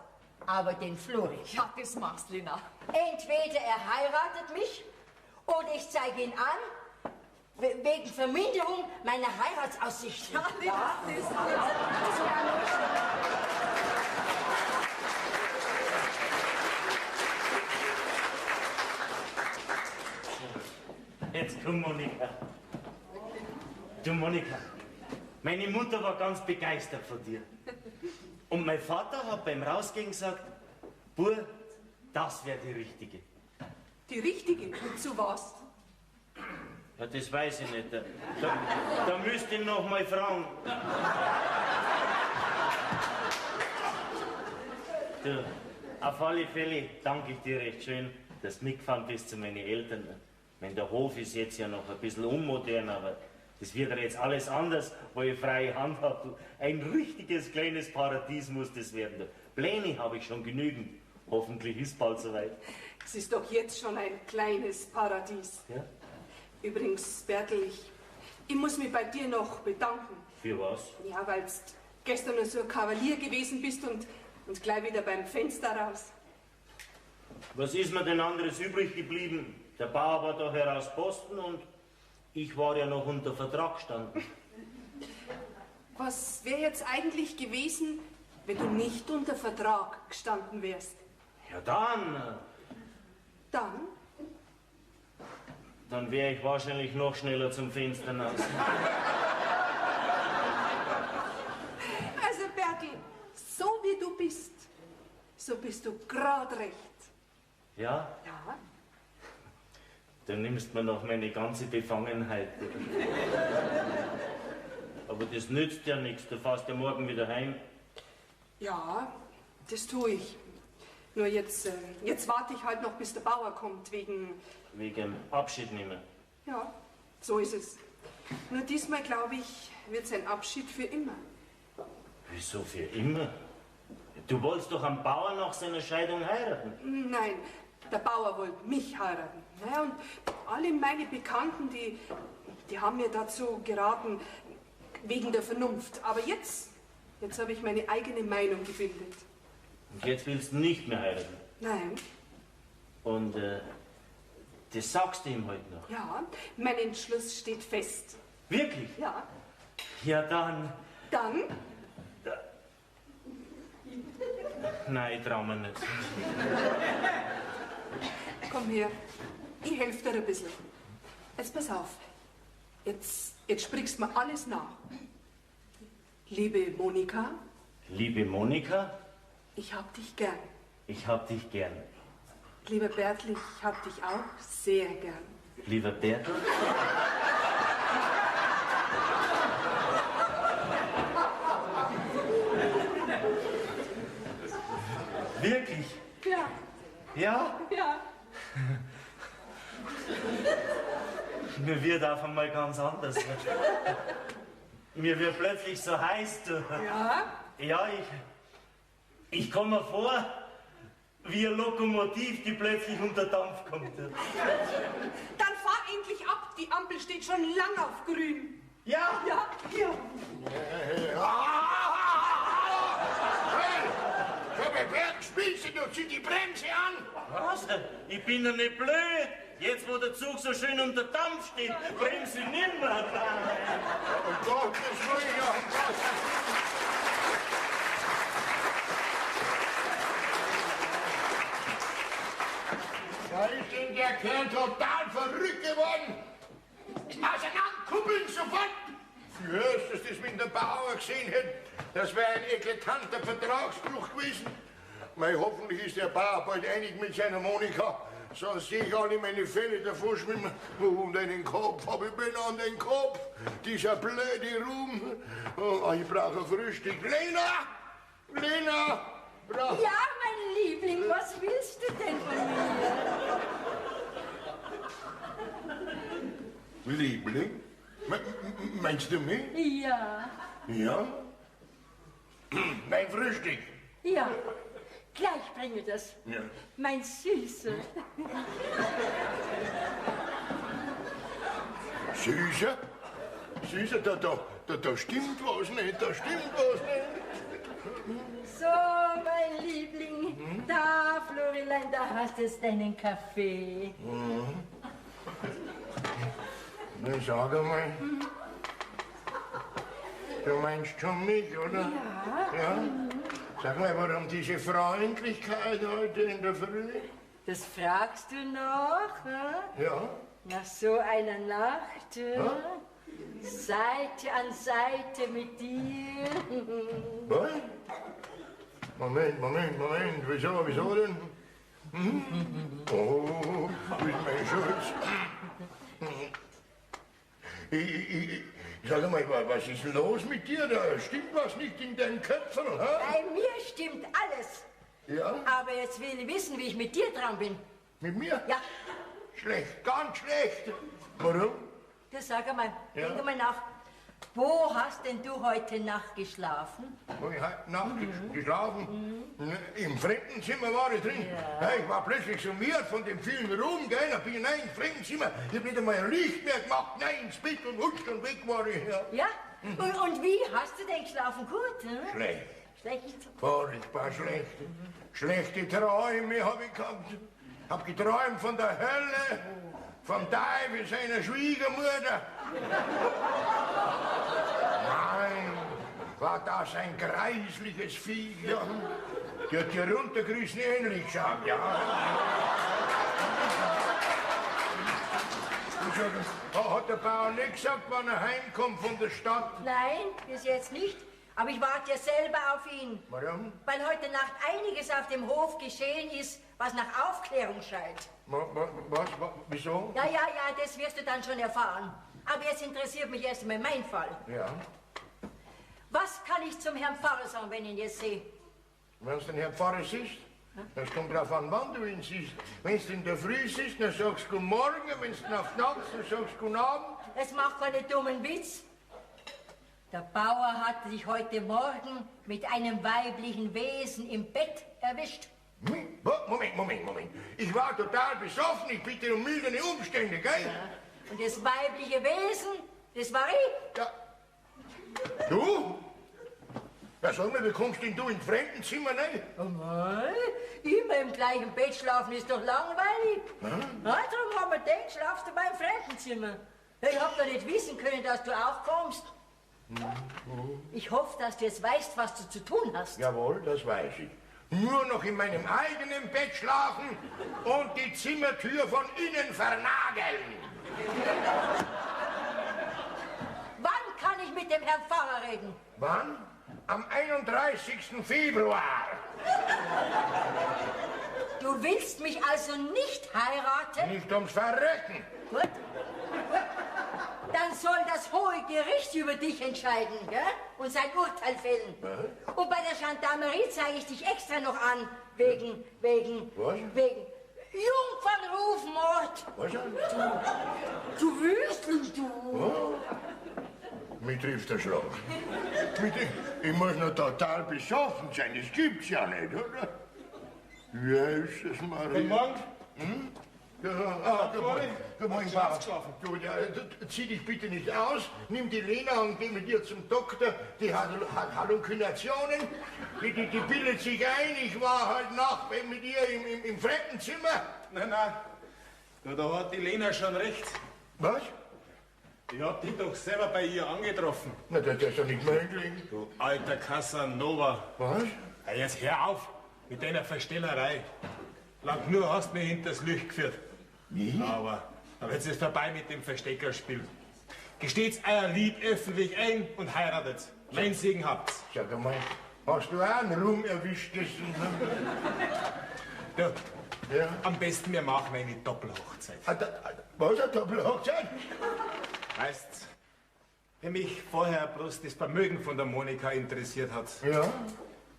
Aber den Flori. Ja, das machst, Lena. Entweder er heiratet mich oder ich zeige ihn an, wegen Verminderung meiner Heiratsaussichten. Ja, Lena, das Jetzt komm, Monika. Du, Monika, meine Mutter war ganz begeistert von dir. Und mein Vater hat beim Rausgehen gesagt, Bur, das wäre die Richtige. Die Richtige? Zu was? Ja, das weiß ich nicht. Da müsste ich noch mal fragen. Du, Auf alle Fälle danke ich dir recht schön, dass du mitgefahren bist zu meinen Eltern. Wenn der Hof ist jetzt ja noch ein bisschen unmodern, aber das wird ja jetzt alles anders, wo ich freie Hand habe. Ein richtiges kleines Paradies muss das werden. Pläne habe ich schon genügend. Hoffentlich ist bald soweit. Es ist doch jetzt schon ein kleines Paradies. Ja? Übrigens, Bertel, ich muss mich bei dir noch bedanken. Für was? Ja, weil du gestern noch so ein Kavalier gewesen bist und gleich wieder beim Fenster raus. Was ist mir denn anderes übrig geblieben? Der Bauer war da heraus Posten und ich war ja noch unter Vertrag gestanden. Was wäre jetzt eigentlich gewesen, wenn du nicht unter Vertrag gestanden wärst? Ja dann. Dann wäre ich wahrscheinlich noch schneller zum Fenster raus. Also Bertel, so wie du bist, so bist du grad recht. Ja? Ja? Du nimmst mir noch meine ganze Befangenheit. Aber das nützt ja nichts, du fährst ja morgen wieder heim. Ja, das tue ich. Nur jetzt warte ich halt noch, bis der Bauer kommt, wegen Abschied nehmen. Ja, so ist es. Nur diesmal, glaube ich, wird sein Abschied für immer. Wieso für immer? Du wolltest doch am Bauer nach seiner Scheidung heiraten. Nein, der Bauer wollte mich heiraten. Naja, und alle meine Bekannten, die haben mir dazu geraten, wegen der Vernunft. Aber jetzt habe ich meine eigene Meinung gebildet. Und jetzt willst du nicht mehr heiraten? Nein. Und das sagst du ihm heute noch? Ja, mein Entschluss steht fest. Wirklich? Ja. Ja, dann. Dann? Nein, ich trau mir nicht. Komm her, ich helfe dir ein bisschen. Jetzt pass auf. Jetzt sprichst du mir alles nach. Liebe Monika. Liebe Monika? Ich hab dich gern. Ich hab dich gern. Lieber Bertel, ich hab dich auch sehr gern. Lieber Bertel? Wirklich? Ja. Ja? Ja. Mir wird auf einmal ganz anders. Mir wird plötzlich so heiß. Du. Ja? Ja, ich komme mir vor wie ein Lokomotiv, die plötzlich unter Dampf kommt. Dann fahr endlich ab. Die Ampel steht schon lang auf grün. Ja? Ja. Ja. Hey, Berg, spielst du, zieh die Bremse an! Was? Ich bin ja nicht blöd. Jetzt, wo der Zug so schön unter Dampf steht, bremse ich nimmer. Oh Gott, das will ich ja. Da ist denn der Kerl total verrückt geworden. Auseinanderkuppeln sofort! Hörst, dass das mit dem Bauer gesehen hätte? Das wäre ein eklatanter Vertragsbruch gewesen. Mei, hoffentlich ist der Bauer bald einig mit seiner Monika. Sonst sehe ich alle meine Fälle davon schwimmen. Und einen Kopf hab ich bin an den Kopf. Dieser blöde Ruhm. Oh, ich brauche ein Frühstück. Lena! Lena! Brauch... Ja, mein Liebling, was willst du denn von mir? Liebling? Meinst du mich? Ja, Ja? Mein Frühstück. ja, gleich bringe das. Ja. Mein Süßer. Süßer? Süßer, da stimmt was nicht, da stimmt was nicht. So, mein Liebling, da, Florilein, da hast du deinen Kaffee. Na, sag einmal. Du meinst schon mich, oder? Ja. Sag mal, warum diese Freundlichkeit heute in der Früh? Das fragst du noch? Hm? Ja. Nach so einer Nacht? Hm? Seite an Seite mit dir. Was? Moment. Wieso denn? Oh, mit mein Schutz. Sag mal, was ist los mit dir? Da stimmt was nicht in deinen Köpfen, ha? Bei mir stimmt alles. Ja? Aber jetzt will ich wissen, wie ich mit dir dran bin. Mit mir? Ja, Schlecht, ganz schlecht. Warum? das sag einmal, Ja. denk einmal nach. Wo hast denn du heute Nacht geschlafen? Wo ich heute Nacht geschlafen? Im Fremdenzimmer war ich drin. Ja, ich war plötzlich so müde von dem vielen Ruhm, gell? Da bin ich rein ins Fremdenzimmer. Ich hab nicht einmal ein Licht mehr gemacht. Nein, ins Bett und huscht und weg war ich. Ja. Ja? Und wie hast du denn geschlafen? Gut, hm? Schlecht. Schlecht? Furchtbar schlecht. Schlechte Träume habe ich gehabt. Hab geträumt von der Hölle, vom Teufel, seiner Schwiegermutter. Nein, war das ein greisliches Vieh. Ja. Die hat dir runtergerissen, ähnlich geschaut, ja. Hat der Bauer nicht gesagt, wann er heimkommt von der Stadt? Nein, bis jetzt nicht. Aber ich warte ja selber auf ihn. Warum? Weil heute Nacht einiges auf dem Hof geschehen ist, was nach Aufklärung schreit. Was? Wieso? Ja, das wirst du dann schon erfahren. Aber jetzt interessiert mich erst einmal mein Fall. Ja. Was kann ich zum Herrn Pfarrer sagen, wenn ich ihn jetzt sehe? Wenn du den Herrn Pfarrer siehst, das kommt drauf an, wann du ihn siehst. Wenn du in der Früh siehst, dann sagst du Guten Morgen, wenn du ihn auf die Nacht siehst, dann sagst du Guten Abend. Es macht keinen dummen Witz. Der Bauer hat sich heute Morgen mit einem weiblichen Wesen im Bett erwischt. Moment. Ich war total besoffen, ich bitte um mildere Umstände, gell? Ja. Und das weibliche Wesen, das war ich. Ja. Du? Ja, sag mal, wie kommst denn du ins Fremdenzimmer rein? Oh mei, immer im gleichen Bett schlafen ist doch langweilig. Na, darum haben wir gedacht, schlafst du beim Fremdenzimmer. Ich hab doch nicht wissen können, dass du auch kommst. Ich hoffe, dass du jetzt weißt, was du zu tun hast. Jawohl, das weiß ich. Nur noch in meinem eigenen Bett schlafen und die Zimmertür von innen vernageln. Wann kann ich mit dem Herrn Pfarrer reden? Wann? Am 31. Februar. Du willst mich also nicht heiraten? Nicht ums Verrecken. Gut. Dann soll das Hohe Gericht über dich entscheiden, gell? Und sein Urteil fällen. Und bei der Gendarmerie zeige ich dich extra noch an, wegen Was? Jungfernrufmord. Was? Du Wüstel, du. Mich trifft der Schlag. Ich muss noch total besoffen sein, das gibt's ja nicht, oder? Jesus Maria. Guten Morgen. Ja, guten Morgen, Hast du Papa. ausgeschlafen? Du, ja, zieh dich bitte nicht aus, nimm die Lena und geh mit ihr zum Doktor. Die hat Halluzinationen, die bildet sich ein. Ich war heute Nacht mit ihr im Fremdenzimmer. Nein. Da hat die Lena schon recht. Was? Ich hab dich doch selber bei ihr angetroffen. Na, das ist doch nicht möglich. Du alter Casanova. Was? Ja, jetzt hör auf mit deiner Verstellerei. Lang nur hast du mich hinters Licht geführt. Wie? Aber jetzt ist vorbei mit dem Versteckerspiel. Gesteht's euer Lieb öffentlich ein und heiratet. Mein Segen habt's. Sag mal, hast du auch einen Ruhm erwischt? Du, Ja. am besten wir machen eine Doppelhochzeit. Was, eine Doppelhochzeit? Weißt, wenn mich vorher bloß das Vermögen von der Monika interessiert hat, Ja.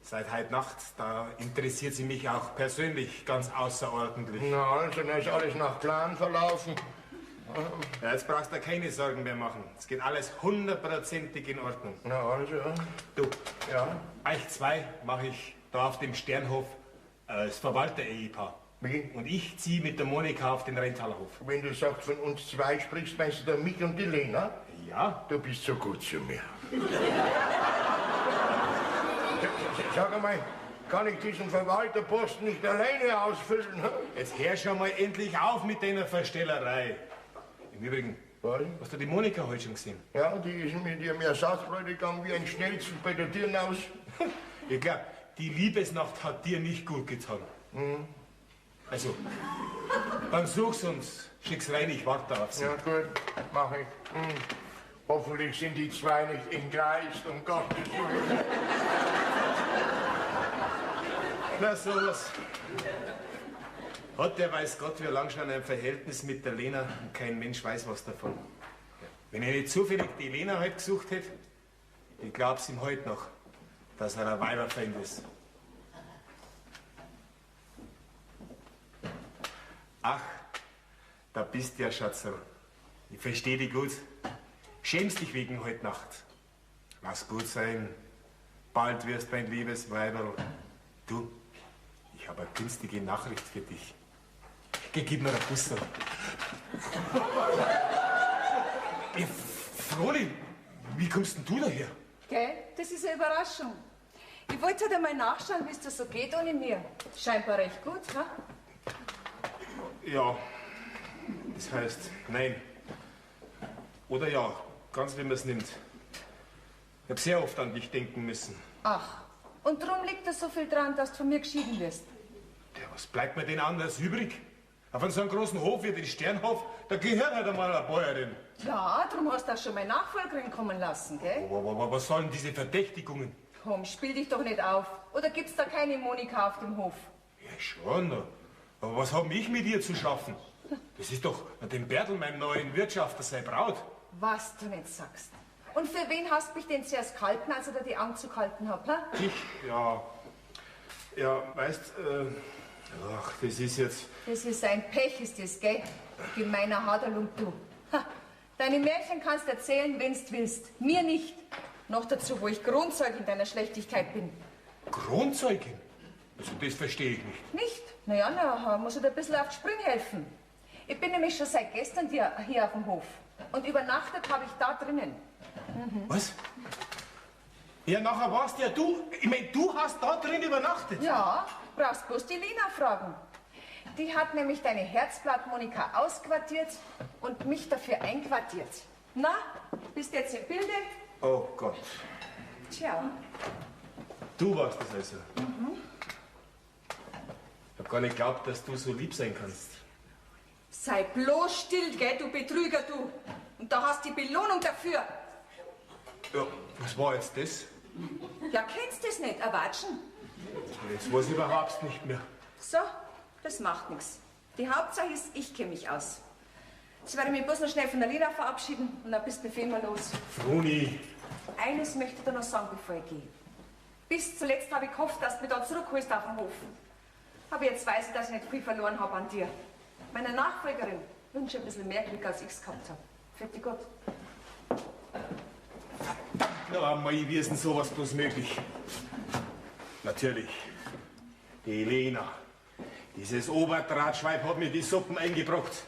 seit heute Nacht, da interessiert sie mich auch persönlich ganz außerordentlich. Na, also, dann ist alles nach Plan verlaufen. Ja, jetzt brauchst du keine Sorgen mehr machen. Es geht alles 100%ig in Ordnung. Na, also, Du, ja. euch zwei mache ich da auf dem Sternhof als Verwalter-Ehepaar. Wie? Und ich ziehe mit der Monika auf den Rheintalerhof. Wenn du sagst, von uns zwei sprichst, meinst du da mich und die Lena? Ja? Du bist so gut zu mir. Sag einmal, kann ich diesen Verwalterposten nicht alleine ausfüllen? Hm? Jetzt hör schon mal endlich auf mit deiner Verstellerei. Im Übrigen, Was? hast du die Monika heute schon gesehen? Ja, die ist mit ihrem Ersatzbräutigam wie ein Schnellzug bei der Tür aus. Ich glaub, die Liebesnacht hat dir nicht gut getan. Also, dann such's uns, schick's rein, ich warte auf sie. Ja, gut, mach ich. Hoffentlich sind die zwei nicht in Geist, um Gottes Willen. Na, sowas. Hat der weiß Gott, wie lang schon ein Verhältnis mit der Lena und kein Mensch weiß was davon. Wenn er nicht zufällig die Lena heute gesucht hätte, ich glaub's ihm heute noch, dass er ein Weiberfeind ist. Ach, da bist du ja, Schatzerl. Ich verstehe dich gut. Schämst dich wegen heute Nacht. Lass gut sein. Bald wirst mein liebes Weiberl. Du, ich habe eine günstige Nachricht für dich. Gib mir einen Busser. Froni, wie kommst denn du daher? Gell? Das ist eine Überraschung. Ich wollte halt einmal nachschauen, wie es dir so geht ohne mir. Scheinbar recht gut, ne? Ja, das heißt nein. Oder ja, ganz wie man es nimmt. Ich habe sehr oft an dich denken müssen. Ach, und drum liegt da so viel dran, dass du von mir geschieden wirst. Ja, was bleibt mir denn anders übrig? Auf so einem großen Hof wie den Sternhof, da gehört halt einmal eine Bäuerin. Ja, drum hast du auch schon meine Nachfolgerin kommen lassen, gell? Aber was sollen diese Verdächtigungen? Komm, spiel dich doch nicht auf. Oder gibt's da keine Monika auf dem Hof? Ja, schon. Aber was hab ich mit ihr zu schaffen? Das ist doch dem Bertel, meinem neuen Wirtschafter, seine Braut. Was du nicht sagst. Und für wen hast du mich denn zuerst gehalten, als ich dir die Augen zugehalten hab, ha? Ich? Ja. Ja, weißt, ach, das ist jetzt... Das ist ein Pech, ist das, gell? Gemeiner Haderlump, du. Ha, deine Märchen kannst erzählen, wenn's willst. Mir nicht. Noch dazu, wo ich Kronzeugin deiner Schlechtigkeit bin. Kronzeugin? Also das verstehe ich nicht. Nicht? Naja, na, muss ich dir ein bisschen auf die Sprünge helfen. Ich bin nämlich schon seit gestern hier auf dem Hof. Und übernachtet habe ich da drinnen. Was? Ja, nachher warst ja du... Ich mein, du hast da drin übernachtet? Ja, brauchst bloß die Lina fragen. Die hat nämlich deine Herzblatt-Monika ausquartiert und mich dafür einquartiert. Na, bist jetzt im Bilde? Oh Gott. Tja. Du warst das also. Ich hab gar nicht geglaubt, dass du so lieb sein kannst. Sei bloß still, gell, du Betrüger, du. Und da hast die Belohnung dafür. Ja, was war jetzt das? Ja, kennst du das nicht, erwatschen? Jetzt weiß ich überhaupt nicht mehr. So, das macht nichts. Die Hauptsache ist, ich kenne mich aus. Jetzt werde ich mich bloß noch schnell von der Lina verabschieden und dann bist du befehl mal los. Froni. Eines möchte ich dir noch sagen, bevor ich gehe. Bis zuletzt habe ich gehofft, dass du mich da zurückholst auf den Hof. Aber jetzt weiß ich, dass ich nicht viel verloren habe an dir. Meiner Nachfolgerin wünsche ein bisschen mehr Glück, als ich es gehabt habe. Für dich Gott. Na, mei, wie ist denn sowas bloß möglich? Natürlich. Die Lena. Dieses Oberdrahtschweib hat mir die Suppen eingebrockt.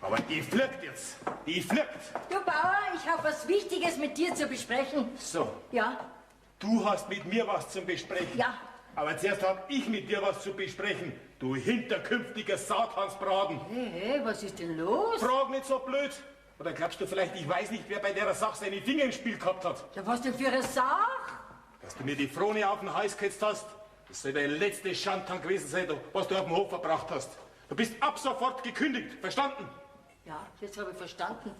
Aber die fliegt jetzt. Die fliegt. Du Bauer, ich habe was Wichtiges mit dir zu besprechen. So, Ja, du hast mit mir was zum Besprechen. ja. Aber zuerst hab ich mit dir was zu besprechen. Du hinterkünftiger Satansbraten. Hey, was ist denn los? Frag nicht so blöd. Oder glaubst du vielleicht, ich weiß nicht, wer bei der Sache seine Finger im Spiel gehabt hat? Ja, was denn für eine Sache? Dass du mir die Frone auf den Hals gehetzt hast, das soll dein letzte Schandtag gewesen sein, was du auf dem Hof verbracht hast. Du bist ab sofort gekündigt, verstanden? Ja, das habe ich verstanden.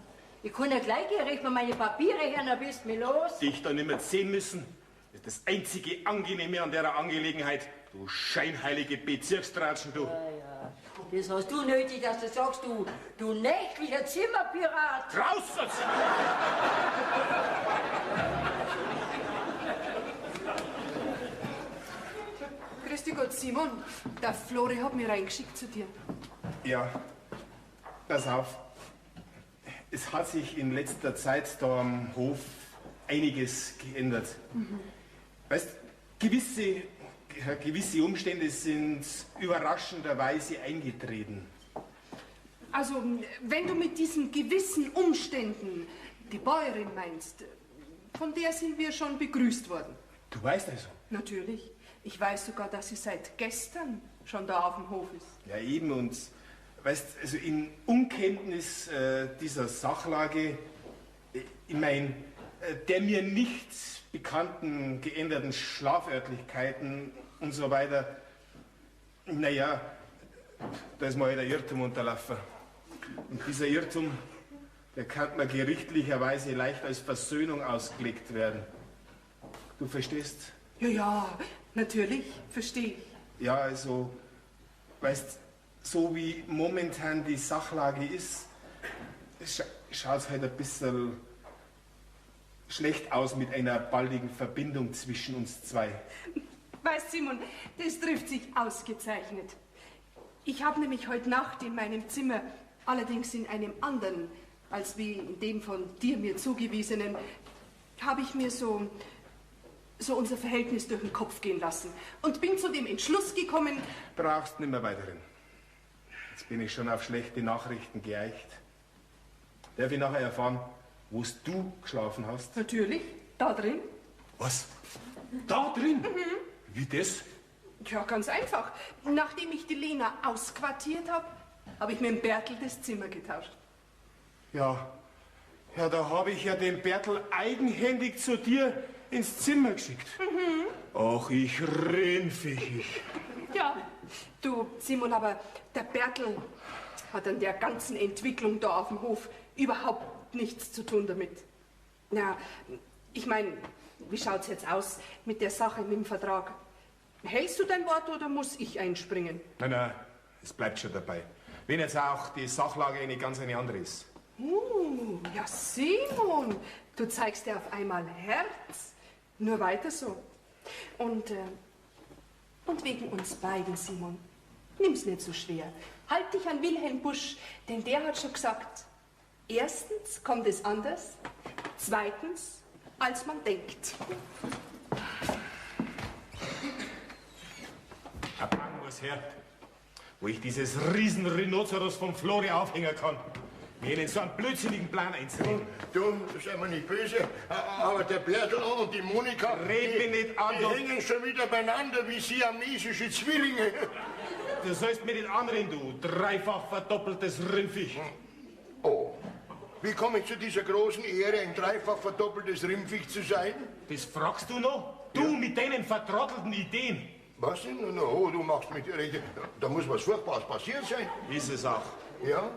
Ich kann ja gleich gehen, richte mir meine Papiere her, dann bist du mir los. Dich da nicht mehr sehen müssen, ist das einzige Angenehme an der Angelegenheit. Du scheinheilige Bezirkstratschen, du. Das hast du nötig, dass du sagst, du nächtlicher Zimmerpirat. Raus! Grüß dich Gott, Simon. Der Flori hat mich reingeschickt zu dir. Ja, pass auf. Es hat sich in letzter Zeit da am Hof einiges geändert. Weißt, gewisse Umstände sind überraschenderweise eingetreten. Also, wenn du mit diesen gewissen Umständen die Bäuerin meinst, von der sind wir schon begrüßt worden. Du weißt also. Natürlich. Ich weiß sogar, dass sie seit gestern schon da auf dem Hof ist. Ja, eben. Und weißt, also in Unkenntnis dieser Sachlage, ich meine, der mir nicht bekannten geänderten Schlaförtlichkeiten und so weiter, naja, da ist mal der Irrtum unterlaufen. Und dieser Irrtum, der kann mir gerichtlicherweise leicht als Versöhnung ausgelegt werden. Du verstehst? Ja, ja, natürlich, verstehe ich. Ja, also, weißt, so wie momentan die Sachlage ist, schaut es halt ein bisschen schlecht aus mit einer baldigen Verbindung zwischen uns zwei. Weißt Simon, das trifft sich ausgezeichnet. Ich habe nämlich heute Nacht in meinem Zimmer, allerdings in einem anderen, als wie in dem von dir mir zugewiesenen, habe ich mir so unser Verhältnis durch den Kopf gehen lassen und bin zu dem Entschluss gekommen... Brauchst nimmer weiterhin. Jetzt bin ich schon auf schlechte Nachrichten geeicht. Darf ich nachher erfahren, wo du geschlafen hast? Natürlich, da drin. Was? Da drin? Wie das? Ja, ganz einfach. Nachdem ich die Lena ausquartiert habe, habe ich mit dem Bertel das Zimmer getauscht. Ja, da habe ich ja den Bertel eigenhändig zu dir ins Zimmer geschickt. Ach, ich rennfichig. Ja, du, Simon, aber der Bertel hat an der ganzen Entwicklung da auf dem Hof überhaupt nichts zu tun damit. Na, ich meine, wie schaut's jetzt aus mit der Sache, mit dem Vertrag? Hältst du dein Wort oder muss ich einspringen? Nein, es bleibt schon dabei. Wenn jetzt auch die Sachlage eine ganz andere ist. Ja, Simon, du zeigst dir auf einmal Herz. Nur weiter so. Und wegen uns beiden, Simon, nimm's nicht so schwer. Halt dich an Wilhelm Busch, denn der hat schon gesagt, erstens kommt es anders, zweitens, als man denkt. Ein Plan muss her, wo ich dieses riesen Rhinoceros vom Flori aufhängen kann. Mir in so einen blödsinnigen Plan einzureden. Du, sei mir nicht böse, aber der Bertel und die Monika, Red mich nicht an, die hängen schon wieder beieinander wie siamesische Zwillinge. Du sollst mir nicht anreden, du dreifach verdoppeltes Rindviech. Oh, wie komme ich zu dieser großen Ehre, ein dreifach verdoppeltes Rindviech zu sein? Das fragst du noch? Du mit deinen vertrottelten Ideen. Was denn? Oh, du machst mit der Rede. Da muss was Furchtbares passiert sein. Ist es auch. Ja?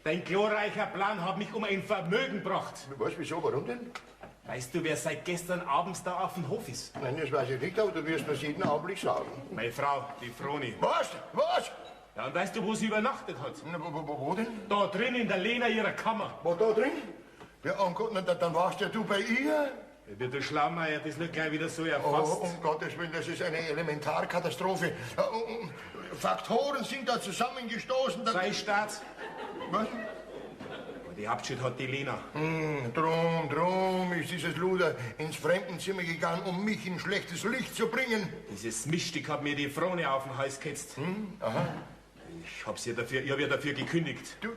Dein glorreicher Plan hat mich um ein Vermögen gebracht. Was, wieso, warum denn? Weißt du, wer seit gestern abends da auf dem Hof ist? Nein, das weiß ich nicht, aber du wirst das jeden Augenblick sagen. Meine Frau, die Froni. Was? Was? Ja, und weißt du, wo sie übernachtet hat? Na, wo denn? Da drin in der Lena ihrer Kammer. Wo da drin? Ja, oh Gott, na, dann warst ja du bei ihr. Wird der Schlaumeier das nicht gleich wieder so Oh, erfasst? um Gottes Willen, das ist eine Elementarkatastrophe. Faktoren sind da zusammengestoßen. Freistaat. Was? Die Abschied hat die Lena. Drum ist dieses Luder ins Fremdenzimmer gegangen, um mich in schlechtes Licht zu bringen. Dieses Mischstück hat mir die Frone auf den Hals gehetzt. Aha. Ich hab ihr dafür gekündigt. Du.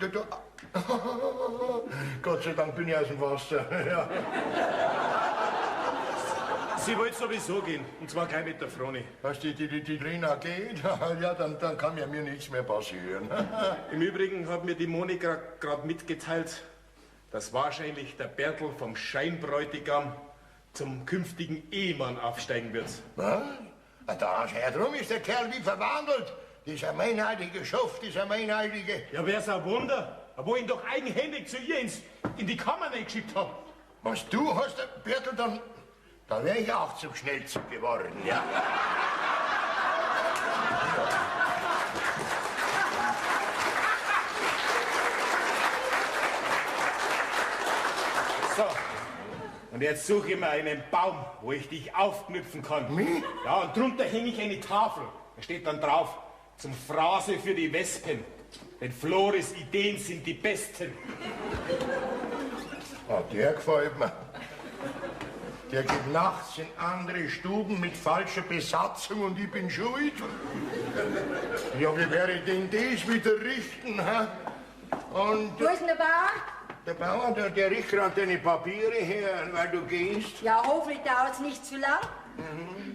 Gott sei Dank bin ich aus dem Wasser. Ja. Sie wollte sowieso gehen, und zwar gleich mit der Froni. Was, die Lena geht? Ja, dann kann ja mir nichts mehr passieren. Im Übrigen hat mir die Monika gerade mitgeteilt, dass wahrscheinlich der Bertel vom Scheinbräutigam zum künftigen Ehemann aufsteigen wird. Was? Drum ist der Kerl wie verwandelt. Dieser meineidige Schuft, dieser meineidige... Ja, wär's ein Wunder, wo ihn doch eigenhändig zu ihr in die Kammer geschickt haben. Was, du hast der Bertel dann... Da wäre ich auch zum Schnellzug geworden, ja. So, und jetzt suche ich mir einen Baum, wo ich dich aufknüpfen kann. Mich? Ja, und drunter hänge ich eine Tafel. Da steht dann drauf, zum Phrase für die Wespen. Denn Floris Ideen sind die besten. Der gefällt mir. Der geht nachts in andere Stuben mit falscher Besatzung und ich bin schuld. Ja, wie wäre denn das wieder richten, hä? Und Wo ist denn der Bauer? der Bauer, der richtet gerade deine Papiere her, weil du gehst. Ja, hoffentlich dauert es nicht zu lang.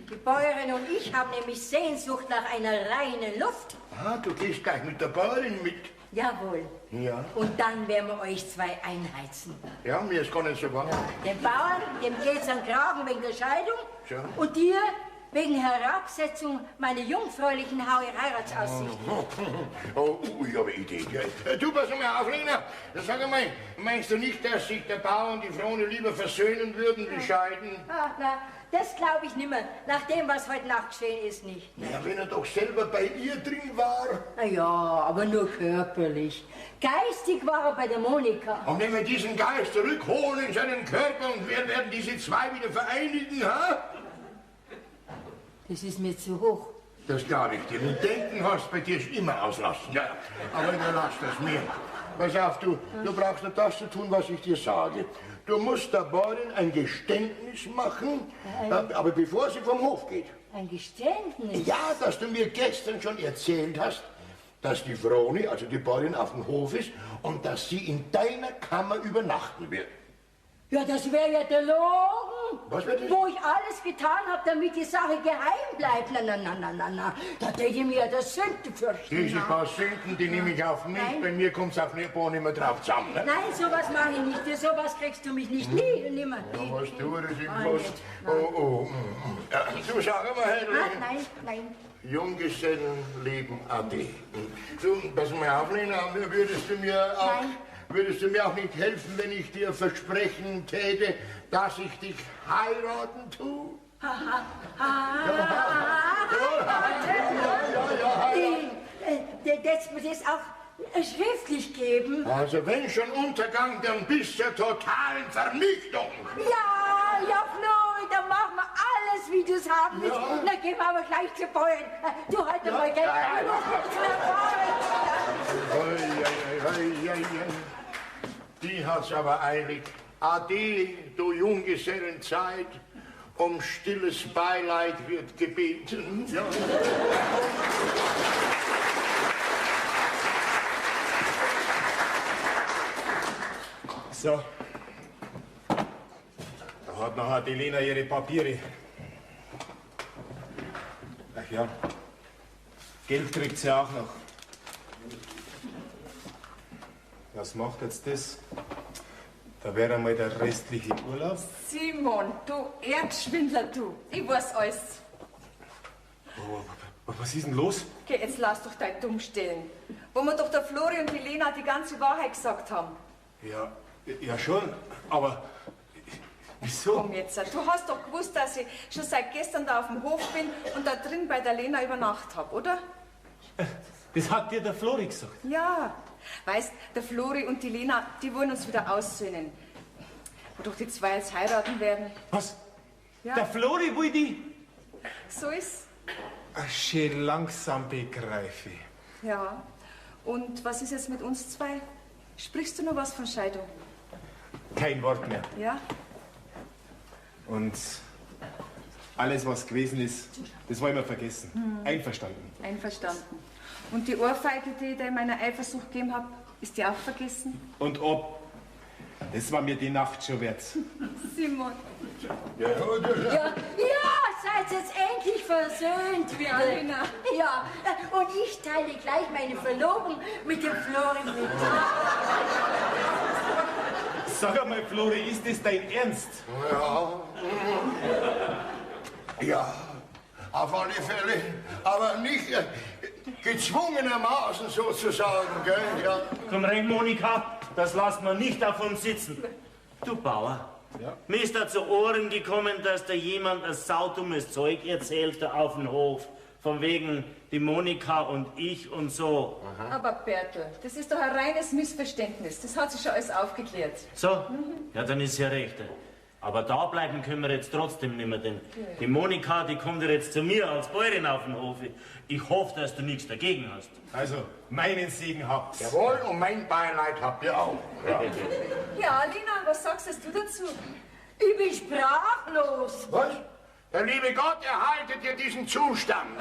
Die Bäuerin und ich haben nämlich Sehnsucht nach einer reinen Luft. Ah, du gehst gleich mit der Bäuerin mit. Jawohl. Ja. Und dann werden wir euch zwei einheizen. Ja, mir ist gar nicht so warm. Dem Bauern, dem geht's an Kragen wegen der Scheidung. Ja. Und dir wegen Herabsetzung meiner jungfräulichen Heiratsaussichten. Oh, ich habe eine Idee. Du, pass mal auf, Lena. Sag mal, meinst du nicht, dass sich der Bauer und die Frone lieber versöhnen würden wie scheiden? Ach, na, das glaube ich nimmer. Nach dem, was heute Nacht geschehen ist, nicht. Ja, wenn er doch selber bei ihr drin war. Na ja, aber nur körperlich. Geistig war er bei der Monika. Und wenn wir diesen Geist zurückholen in seinen Körper und wir werden diese zwei wieder vereinigen, ha? Das ist mir zu hoch. Das glaube ich dir. Und denken hast bei dir immer auslassen. Ja, aber überlass das mir. Pass auf, du brauchst nur das zu tun, was ich dir sage. Du musst der Bäuerin ein Geständnis machen, aber bevor sie vom Hof geht. Ein Geständnis? Ja, dass du mir gestern schon erzählt hast, dass die Vroni, also die Bäuerin, auf dem Hof ist und dass sie in deiner Kammer übernachten wird. Ja, das wäre ja der Logen. Was wird das? Wo ich alles getan habe, damit die Sache geheim bleibt. Na. Da täte ich mir das Sünden fürchten. Diese paar Sünden, die nehme ich auf mich. Nein. Bei mir kommt's auf Nebon immer drauf zusammen. Ne? Nein, sowas mache ich nicht. Für sowas kriegst du mich nicht nimmer. Ja, was tue ich bloß? Oh. Ja, du sag mal, Hedwig. Nein. Junggesellenleben ade. Du, pass mal auf, Lena, würdest du mir auch nicht helfen, wenn ich dir versprechen täte, dass ich dich heiraten tue? Das muss es auch schriftlich geben. Also wenn schon Untergang, dann bis zur totalen Vernichtung. Ja, Flo, dann machen wir alles, wie du es haben willst. Ja. Dann gehen wir aber gleich zur Bäuerin. Du halt mal Geld. Die hat's aber eilig. Ade, du Junggesellenzeit, um stilles Beileid wird gebeten. Ja. So. Da hat nachher die Lena ihre Papiere. Ach ja. Geld kriegt sie auch noch. Was macht jetzt das? Da wäre einmal der restliche Urlaub. Simon, du Erdschwindler, du. Ich weiß alles. Was ist denn los? Okay, jetzt lass doch dein Dumm stehen. Wo wir doch der Flori und die Lena die ganze Wahrheit gesagt haben. Ja schon, aber wieso? Komm jetzt, du hast doch gewusst, dass ich schon seit gestern da auf dem Hof bin und da drin bei der Lena über Nacht habe, oder? Das hat dir der Flori gesagt. Ja, weißt, der Flori und die Lena, die wollen uns wieder aussöhnen. Wodurch die zwei jetzt heiraten werden. Was? Ja. Der Flori will die? So ist. Ach, schön langsam begreife ich. Ja. Und was ist jetzt mit uns zwei? Sprichst du noch was von Scheidung? Kein Wort mehr. Ja? Und alles, was gewesen ist, das wollen wir vergessen. Einverstanden. Einverstanden. Und die Ohrfeige, die ich dir in meiner Eifersucht gegeben habe, ist die auch vergessen? Und ob, das war mir die Nacht schon wert. Simon. Ja, seid jetzt endlich versöhnt wieder. Ja, Lena. Ja, und ich teile gleich meine Verlobung mit dem Flori mit. Sag einmal, Flori, ist das dein Ernst? Ja, auf alle Fälle, aber nicht gezwungenermaßen sozusagen, gell? Ja. Komm rein, Monika, das lassen wir nicht auf uns sitzen. Du Bauer, mir ist da zu Ohren gekommen, dass da jemand ein saudummes Zeug erzählt da auf dem Hof. Von wegen die Monika und ich und so. Aber Bertel, das ist doch ein reines Missverständnis. Das hat sich schon alles aufgeklärt. So? Ja, dann ist ja recht. Aber da bleiben können wir jetzt trotzdem nicht mehr, denn die Monika, die kommt ja jetzt zu mir als Bäuerin auf den Hof. Ich hoffe, dass du nichts dagegen hast. Also, meinen Segen habt's. Jawohl, und mein Beileid habt ihr auch. Ja. Ja, Lena, was sagst du dazu? Ich bin sprachlos. Was? Der liebe Gott erhalte dir diesen Zustand.